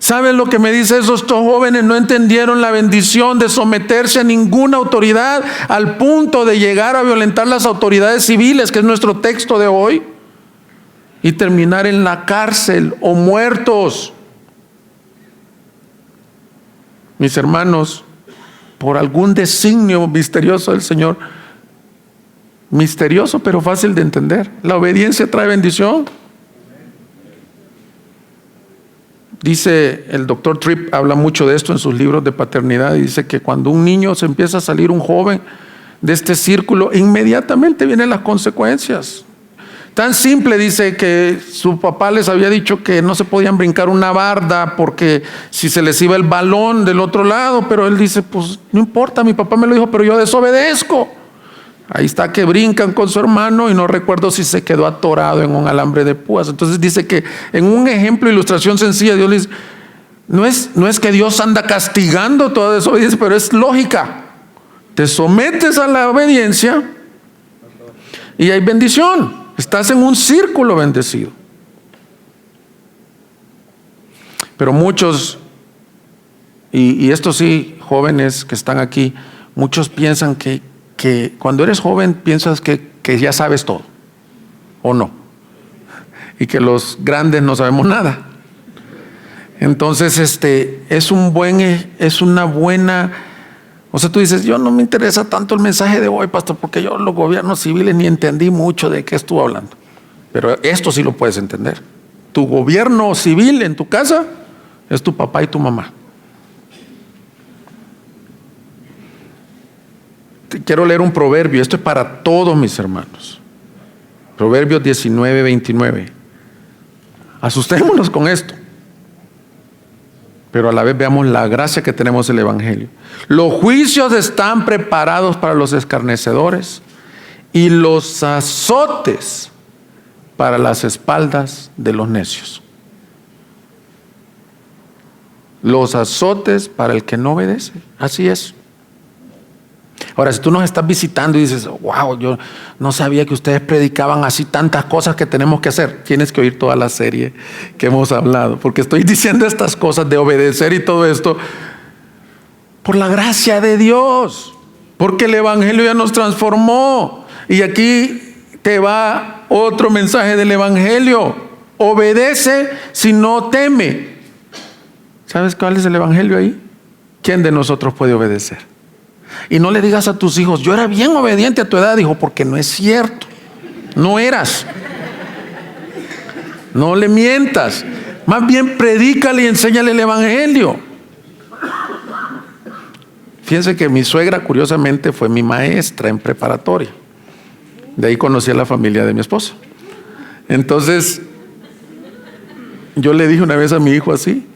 A: ¿Saben lo que me dice eso? Estos jóvenes no entendieron la bendición de someterse a ninguna autoridad al punto de llegar a violentar las autoridades civiles, que es nuestro texto de hoy, y terminar en la cárcel o muertos. Mis hermanos, por algún designio misterioso del Señor, misterioso pero fácil de entender, la obediencia trae bendición. Dice el doctor Tripp, habla mucho de esto en sus libros de paternidad, y dice que cuando un niño se empieza a salir, un joven de este círculo, inmediatamente vienen las consecuencias. Tan simple, dice, que su papá les había dicho que no se podían brincar una barda porque si se les iba el balón del otro lado, pero él dice, pues no importa, mi papá me lo dijo, pero yo desobedezco. Ahí está que brincan con su hermano y no recuerdo si se quedó atorado en un alambre de púas. Entonces dice que en un ejemplo, ilustración sencilla, Dios les dice, no es que Dios anda castigando toda desobediencia, pero es lógica. Te sometes a la obediencia y hay bendición. Estás en un círculo bendecido. Pero muchos, y esto sí, jóvenes que están aquí, muchos piensan que cuando eres joven piensas que ya sabes todo, o no, y que los grandes no sabemos nada. Entonces es una buena, o sea, tú dices, yo no me interesa tanto el mensaje de hoy, pastor, porque yo los gobiernos civiles ni entendí mucho de qué estuvo hablando, pero esto sí lo puedes entender. Tu gobierno civil en tu casa es tu papá y tu mamá. Quiero leer un proverbio, esto es para todos mis hermanos. Proverbios 19:29. Asustémonos con esto, pero a la vez veamos la gracia que tenemos en el Evangelio. Los juicios están preparados para los escarnecedores y los azotes para las espaldas de los necios. Los azotes para el que no obedece. Así es. Ahora, si tú nos estás visitando y dices, wow, yo no sabía que ustedes predicaban así tantas cosas que tenemos que hacer, tienes que oír toda la serie que hemos hablado, porque estoy diciendo estas cosas de obedecer y todo esto por la gracia de Dios, porque el Evangelio ya nos transformó. Y aquí te va otro mensaje del Evangelio: obedece si no teme. ¿Sabes cuál es el Evangelio ahí? ¿Quién de nosotros puede obedecer? Y no le digas a tus hijos, yo era bien obediente a tu edad, hijo, porque no es cierto. No eras. No le mientas. Más bien predícale y enséñale el Evangelio. Fíjense que mi suegra, curiosamente, fue mi maestra en preparatoria. De ahí conocí a la familia de mi esposo. Entonces, yo le dije una vez a mi hijo así.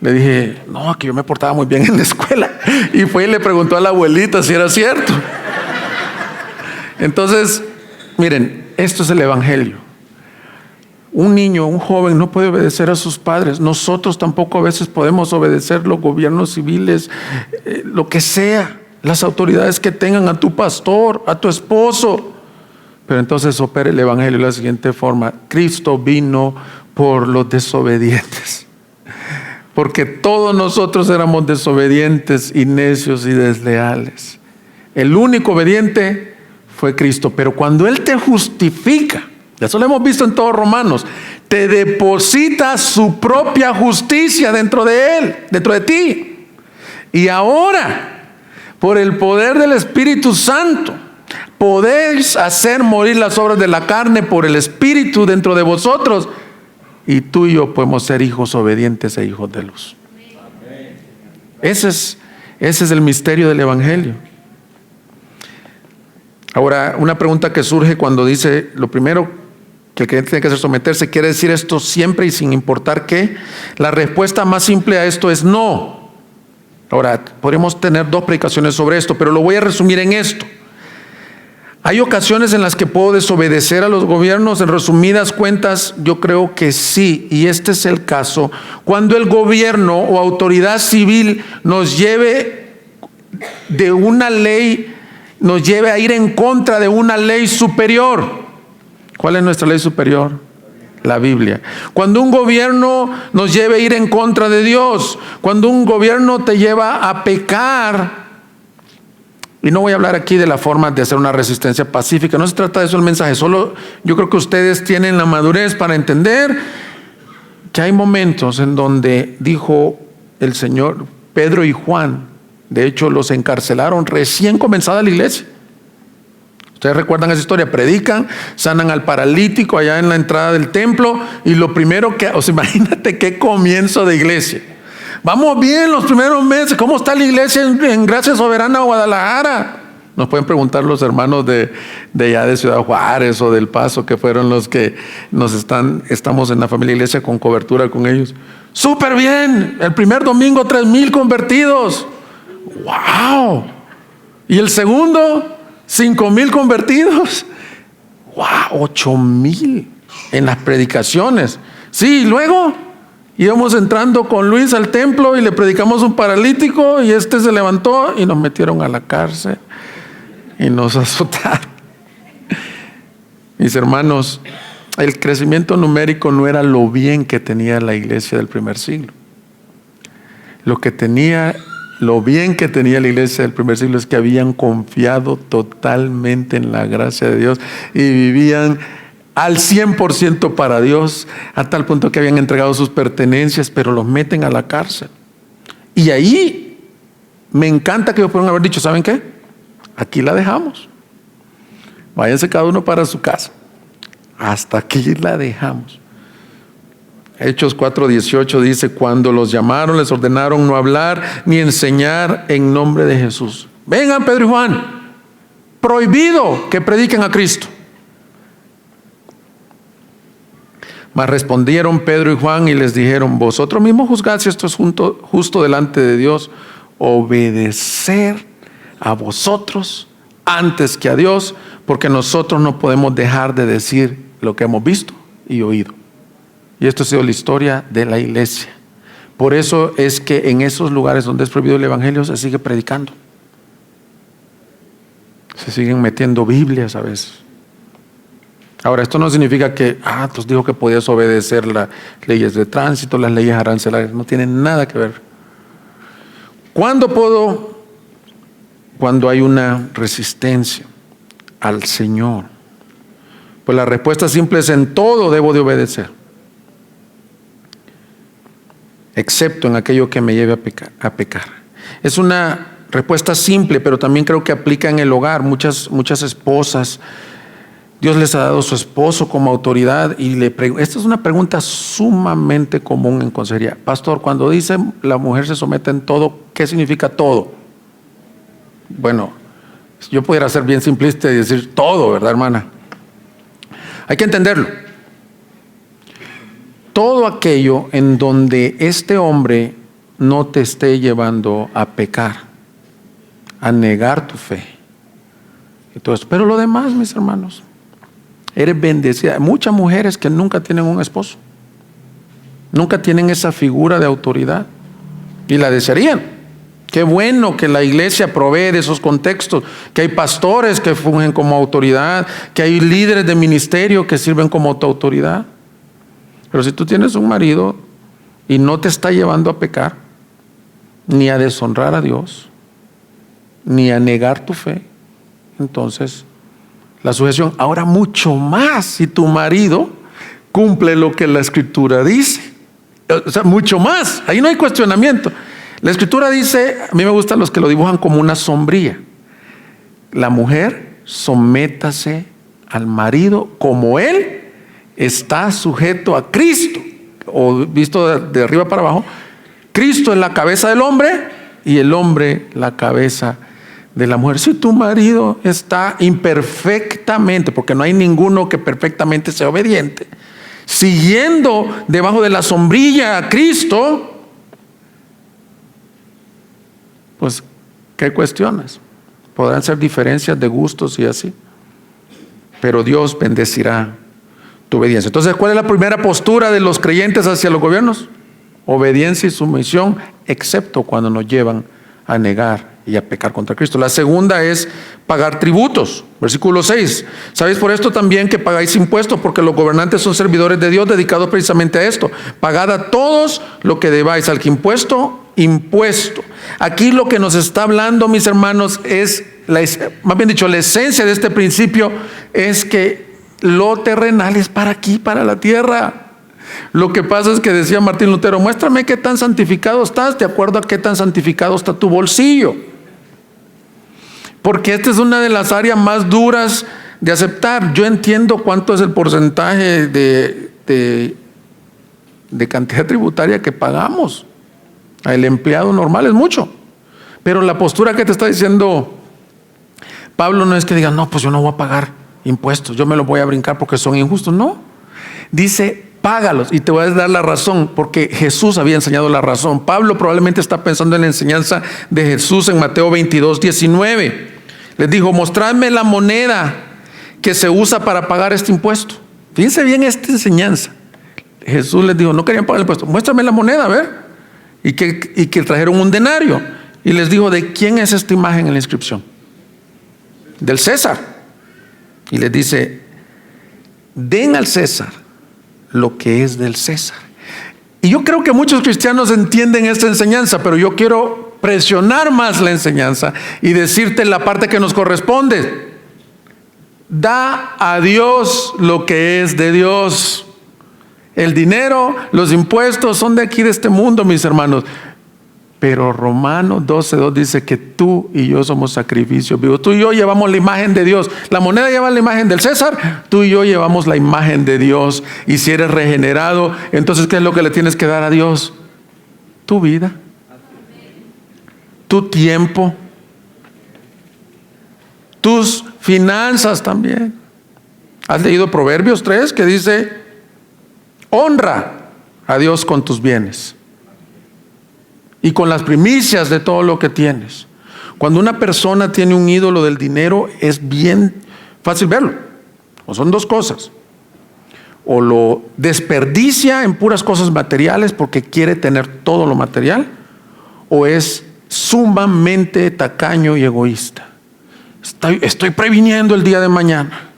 A: Le dije, no, que yo me portaba muy bien en la escuela. Y fue y le preguntó a la abuelita si era cierto. Entonces, miren, esto es el Evangelio. Un niño, un joven no puede obedecer a sus padres. Nosotros tampoco a veces podemos obedecer los gobiernos civiles, lo que sea, las autoridades que tengan, a tu pastor, a tu esposo. Pero entonces opera el Evangelio de la siguiente forma: Cristo vino por los desobedientes. Porque todos nosotros éramos desobedientes y necios y desleales. El único obediente fue Cristo. Pero cuando Él te justifica, eso lo hemos visto en todos Romanos, te deposita su propia justicia dentro de Él, dentro de ti. Y ahora, por el poder del Espíritu Santo, podéis hacer morir las obras de la carne por el Espíritu dentro de vosotros. Y tú y yo podemos ser hijos obedientes e hijos de luz. Ese es el misterio del Evangelio. Ahora, una pregunta que surge cuando dice, lo primero que el creyente tiene que hacer es someterse. ¿Quiere decir esto siempre y sin importar qué? La respuesta más simple a esto es no. Ahora, podríamos tener dos predicaciones sobre esto, pero lo voy a resumir en esto. ¿Hay ocasiones en las que puedo desobedecer a los gobiernos? En resumidas cuentas, yo creo que sí, y este es el caso. Cuando el gobierno o autoridad civil nos lleve de una ley, nos lleve a ir en contra de una ley superior. ¿Cuál es nuestra ley superior? La Biblia. Cuando un gobierno nos lleve a ir en contra de Dios, cuando un gobierno te lleva a pecar. Y no voy a hablar aquí de la forma de hacer una resistencia pacífica, no se trata de eso el mensaje, solo yo creo que ustedes tienen la madurez para entender que hay momentos en donde dijo el Señor, Pedro y Juan, de hecho los encarcelaron recién comenzada la iglesia. Ustedes recuerdan esa historia, predican, sanan al paralítico allá en la entrada del templo y lo primero que, imagínate qué comienzo de iglesia. Vamos bien los primeros meses. ¿Cómo está la iglesia en Gracia Soberana Guadalajara? Nos pueden preguntar los hermanos de allá de Ciudad Juárez o del Paso, que fueron los que estamos en la familia iglesia con cobertura con ellos. Súper bien. El primer domingo 3,000 convertidos. ¡Wow! Y el segundo 5,000 convertidos. ¡Wow! 8,000 en las predicaciones. Sí, y luego íbamos entrando con Luis al templo y le predicamos un paralítico y se levantó y nos metieron a la cárcel y nos azotaron. Mis hermanos, el crecimiento numérico no era lo bien que tenía la iglesia del primer siglo. Lo bien que tenía la iglesia del primer siglo es que habían confiado totalmente en la gracia de Dios y vivían al 100% para Dios, a tal punto que habían entregado sus pertenencias, pero los meten a la cárcel. Y ahí me encanta que ellos puedan haber dicho, ¿saben qué? Aquí la dejamos. Váyanse cada uno para su casa. Hasta aquí la dejamos. Hechos 4:18 dice, cuando los llamaron, les ordenaron no hablar ni enseñar en nombre de Jesús. Vengan, Pedro y Juan, prohibido que prediquen a Cristo. Mas respondieron Pedro y Juan y les dijeron, vosotros mismos juzgad si esto es justo delante de Dios, obedecer a vosotros antes que a Dios, porque nosotros no podemos dejar de decir lo que hemos visto y oído. Y esto ha sido la historia de la iglesia. Por eso es que en esos lugares donde es prohibido el evangelio se sigue predicando. Se siguen metiendo Biblias a veces. Ahora, esto no significa que, entonces dijo que podías obedecer las leyes de tránsito, las leyes arancelarias. No tienen nada que ver. ¿Cuándo puedo? Cuando hay una resistencia al Señor. Pues la respuesta simple es: en todo debo de obedecer, excepto en aquello que me lleve a pecar. Es una respuesta simple, pero también creo que aplica en el hogar. Muchas esposas, Dios les ha dado a su esposo como autoridad y esta es una pregunta sumamente común en consejería. Pastor, cuando dice la mujer se somete en todo, ¿qué significa todo? Bueno, yo pudiera ser bien simplista y decir todo, ¿verdad, hermana? Hay que entenderlo. Todo aquello en donde este hombre no te esté llevando a pecar, a negar tu fe. Entonces, pero lo demás, mis hermanos, eres bendecida. Hay muchas mujeres que nunca tienen un esposo, nunca tienen esa figura de autoridad y la desearían. Qué bueno que la iglesia provee de esos contextos, que hay pastores que fungen como autoridad, que hay líderes de ministerio que sirven como autoridad. Pero si tú tienes un marido y no te está llevando a pecar, ni a deshonrar a Dios, ni a negar tu fe, entonces la sujeción. Ahora mucho más si tu marido cumple lo que la Escritura dice. O sea, mucho más. Ahí no hay cuestionamiento. La Escritura dice, a mí me gustan los que lo dibujan como una sombrilla. La mujer, sométase al marido como él está sujeto a Cristo. O visto de arriba para abajo, Cristo es la cabeza del hombre y el hombre la cabeza de la mujer. Si tu marido está imperfectamente, porque no hay ninguno que perfectamente sea obediente, siguiendo debajo de la sombrilla a Cristo, pues, ¿qué cuestionas? Podrán ser diferencias de gustos y así, pero Dios bendecirá tu obediencia. Entonces, ¿cuál es la primera postura de los creyentes hacia los gobiernos? Obediencia y sumisión, excepto cuando nos llevan a negar y a pecar contra Cristo. La segunda es pagar tributos. Versículo 6. ¿Sabéis por esto también que pagáis impuestos? Porque los gobernantes son servidores de Dios dedicados precisamente a esto. Pagad a todos lo que debáis. Al que impuesto. Aquí lo que nos está hablando, mis hermanos, es, más bien dicho, la esencia de este principio es que lo terrenal es para aquí, para la tierra. Lo que pasa es que decía Martín Lutero: muéstrame qué tan santificado estás de acuerdo a qué tan santificado está tu bolsillo. Porque esta es una de las áreas más duras de aceptar. Yo entiendo cuánto es el porcentaje de cantidad tributaria que pagamos. El empleado normal es mucho. Pero la postura que te está diciendo Pablo no es que diga: no, pues yo no voy a pagar impuestos, yo me los voy a brincar porque son injustos. No, dice: págalos. Y te voy a dar la razón, porque Jesús había enseñado la razón. Pablo probablemente está pensando en la enseñanza de Jesús en Mateo 22:19. Les dijo: mostradme la moneda que se usa para pagar este impuesto. Fíjense bien esta enseñanza. Jesús les dijo: no querían pagar el impuesto, muéstrame la moneda, a ver. Y que trajeron un denario. Y les dijo: ¿de quién es esta imagen en la inscripción? Del César. Y les dice: den al César lo que es del César. Y yo creo que muchos cristianos entienden esta enseñanza, pero yo quiero presionar más la enseñanza y decirte la parte que nos corresponde. Da a Dios lo que es de Dios. El dinero, los impuestos son de aquí, de este mundo, mis hermanos. Pero Romanos 12:2 dice que tú y yo somos sacrificios vivos. Tú y yo llevamos la imagen de Dios. La moneda lleva la imagen del César, tú y yo llevamos la imagen de Dios. Y si eres regenerado, entonces ¿qué es lo que le tienes que dar a Dios? Tu vida, tu tiempo, tus finanzas también. ¿Has leído Proverbios 3 que dice: honra a Dios con tus bienes y con las primicias de todo lo que tienes? Cuando una persona tiene un ídolo del dinero, es bien fácil verlo. O son dos cosas: o lo desperdicia en puras cosas materiales porque quiere tener todo lo material, o es sumamente tacaño y egoísta. Estoy previniendo el día de mañana.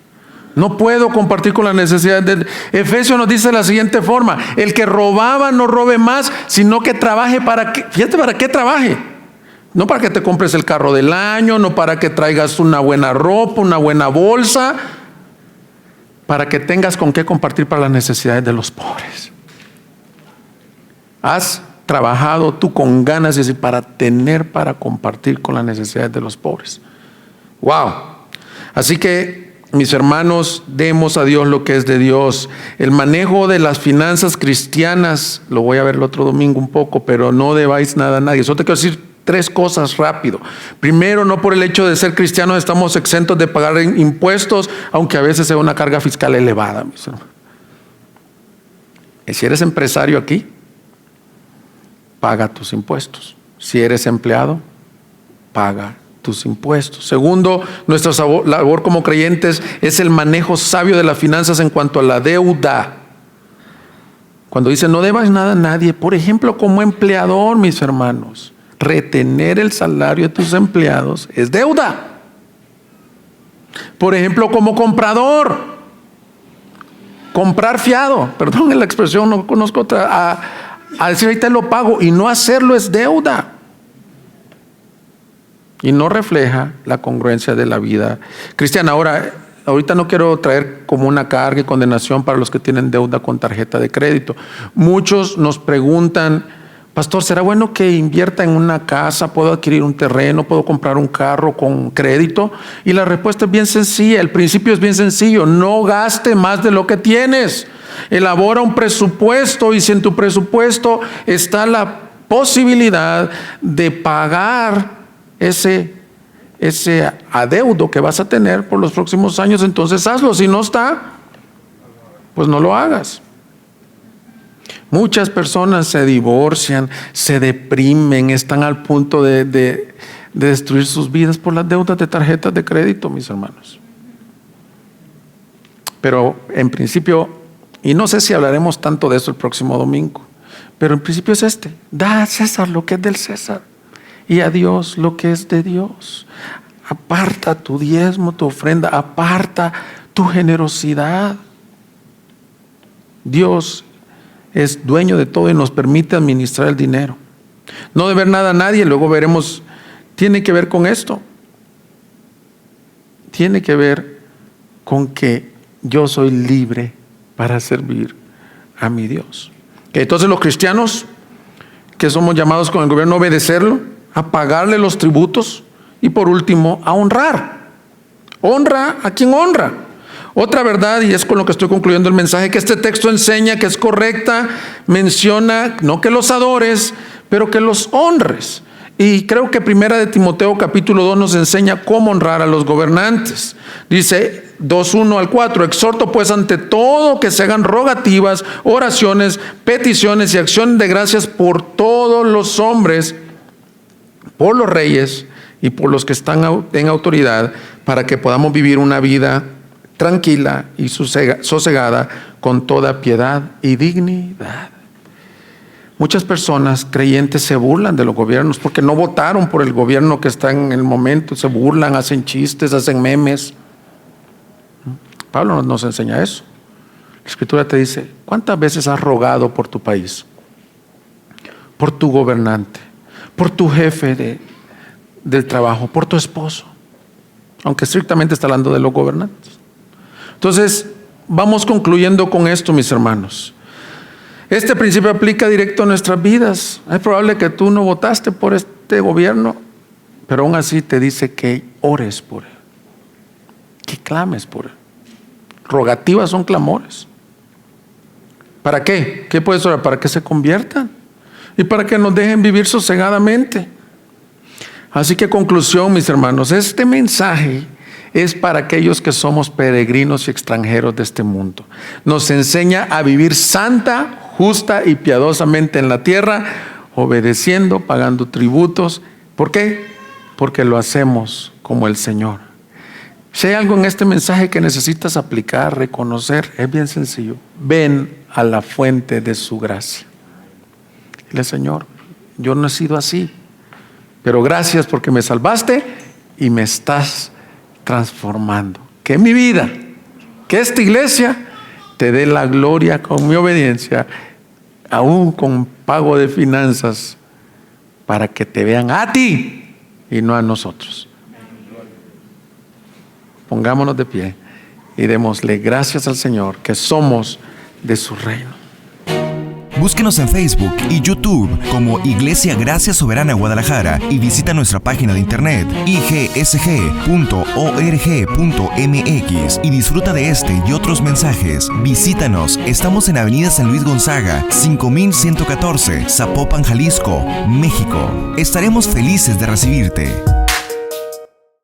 A: No puedo compartir con las necesidades de... Efesios nos dice de la siguiente forma: el que robaba no robe más, sino que trabaje para que... Fíjate para qué trabaje. No para que te compres el carro del año, no para que traigas una buena ropa, una buena bolsa, para que tengas con qué compartir para las necesidades de los pobres. Has trabajado tú con ganas, es decir, para tener, para compartir con las necesidades de los pobres. Wow. Así que, mis hermanos, demos a Dios lo que es de Dios. El manejo de las finanzas cristianas, lo voy a ver el otro domingo un poco, pero no debáis nada a nadie. Solo te quiero decir 3 cosas rápido. Primero, no por el hecho de ser cristianos estamos exentos de pagar impuestos, aunque a veces sea una carga fiscal elevada, mis hermanos. Si eres empresario aquí, paga tus impuestos. Si eres empleado, paga tus impuestos. Segundo, nuestra labor como creyentes es el manejo sabio de las finanzas en cuanto a la deuda. Cuando dice no debas nada a nadie, por ejemplo, como empleador, mis hermanos, retener el salario de tus empleados es deuda. Por ejemplo, como comprador, comprar fiado, perdón la expresión, no conozco otra, a decir ahorita lo pago y no hacerlo es deuda. Y no refleja la congruencia de la vida cristiana. Ahorita no quiero traer como una carga y condenación para los que tienen deuda con tarjeta de crédito. Muchos nos preguntan: pastor, ¿será bueno que invierta en una casa? ¿Puedo adquirir un terreno? ¿Puedo comprar un carro con crédito? Y la respuesta es bien sencilla. El principio es bien sencillo: no gaste más de lo que tienes. Elabora un presupuesto, y si en tu presupuesto está la posibilidad de pagar ese adeudo que vas a tener por los próximos años, entonces hazlo. Si no está, pues no lo hagas. Muchas personas se divorcian, se deprimen, están al punto de destruir sus vidas por las deudas de tarjetas de crédito, mis hermanos. Pero en principio, y no sé si hablaremos tanto de eso el próximo domingo, pero en principio es da a César lo que es del César y a Dios lo que es de Dios. Aparta tu diezmo, tu ofrenda, aparta tu generosidad. Dios es dueño de todo y nos permite administrar el dinero. No deber nada a nadie, luego veremos, tiene que ver con esto. Tiene que ver con que yo soy libre para servir a mi Dios. Entonces los cristianos que somos llamados con el gobierno a obedecerlo, a pagarle los tributos y por último a honrar. Honra a quien honra. Otra verdad, y es con lo que estoy concluyendo el mensaje, que este texto enseña que es correcta, menciona no que los adores, pero que los honres. Y creo que Primera de Timoteo capítulo 2 nos enseña cómo honrar a los gobernantes. Dice 2:1 al 4: exhorto pues ante todo que se hagan rogativas, oraciones, peticiones y acciones de gracias por todos los hombres, por los reyes y por los que están en autoridad, para que podamos vivir una vida tranquila y sosegada con toda piedad y dignidad. Muchas personas creyentes se burlan de los gobiernos porque no votaron por el gobierno que está en el momento. Se burlan, hacen chistes, hacen memes. Pablo nos enseña eso. La Escritura te dice: ¿cuántas veces has rogado por tu país, por tu gobernante, por tu jefe del trabajo, por tu esposo? Aunque estrictamente está hablando de los gobernantes. Entonces, vamos concluyendo con esto, mis hermanos. Este principio aplica directo a nuestras vidas. Es probable que tú no votaste por este gobierno, pero aún así te dice que ores por él, que clames por él. Rogativas son clamores. ¿Para qué? ¿Qué puedes orar? Para que se conviertan y para que nos dejen vivir sosegadamente. Así que conclusión, mis hermanos, este mensaje es para aquellos que somos peregrinos y extranjeros de este mundo. Nos enseña a vivir santa, justa y piadosamente en la tierra, obedeciendo, pagando tributos. ¿Por qué? Porque lo hacemos como el Señor. Si hay algo en este mensaje que necesitas aplicar, reconocer, es bien sencillo. Ven a la fuente de su gracia. Dile: Señor, yo no he sido así, pero gracias porque me salvaste y me estás transformando. Que mi vida, que esta iglesia te dé la gloria con mi obediencia, aún con pago de finanzas, para que te vean a ti y no a nosotros. Pongámonos de pie y démosle gracias al Señor que somos de su reino.
B: Búsquenos en Facebook y YouTube como Iglesia Gracia Soberana Guadalajara y visita nuestra página de internet igsg.org.mx y disfruta de este y otros mensajes. Visítanos, estamos en Avenida San Luis Gonzaga, 5114, Zapopan, Jalisco, México. Estaremos felices de recibirte.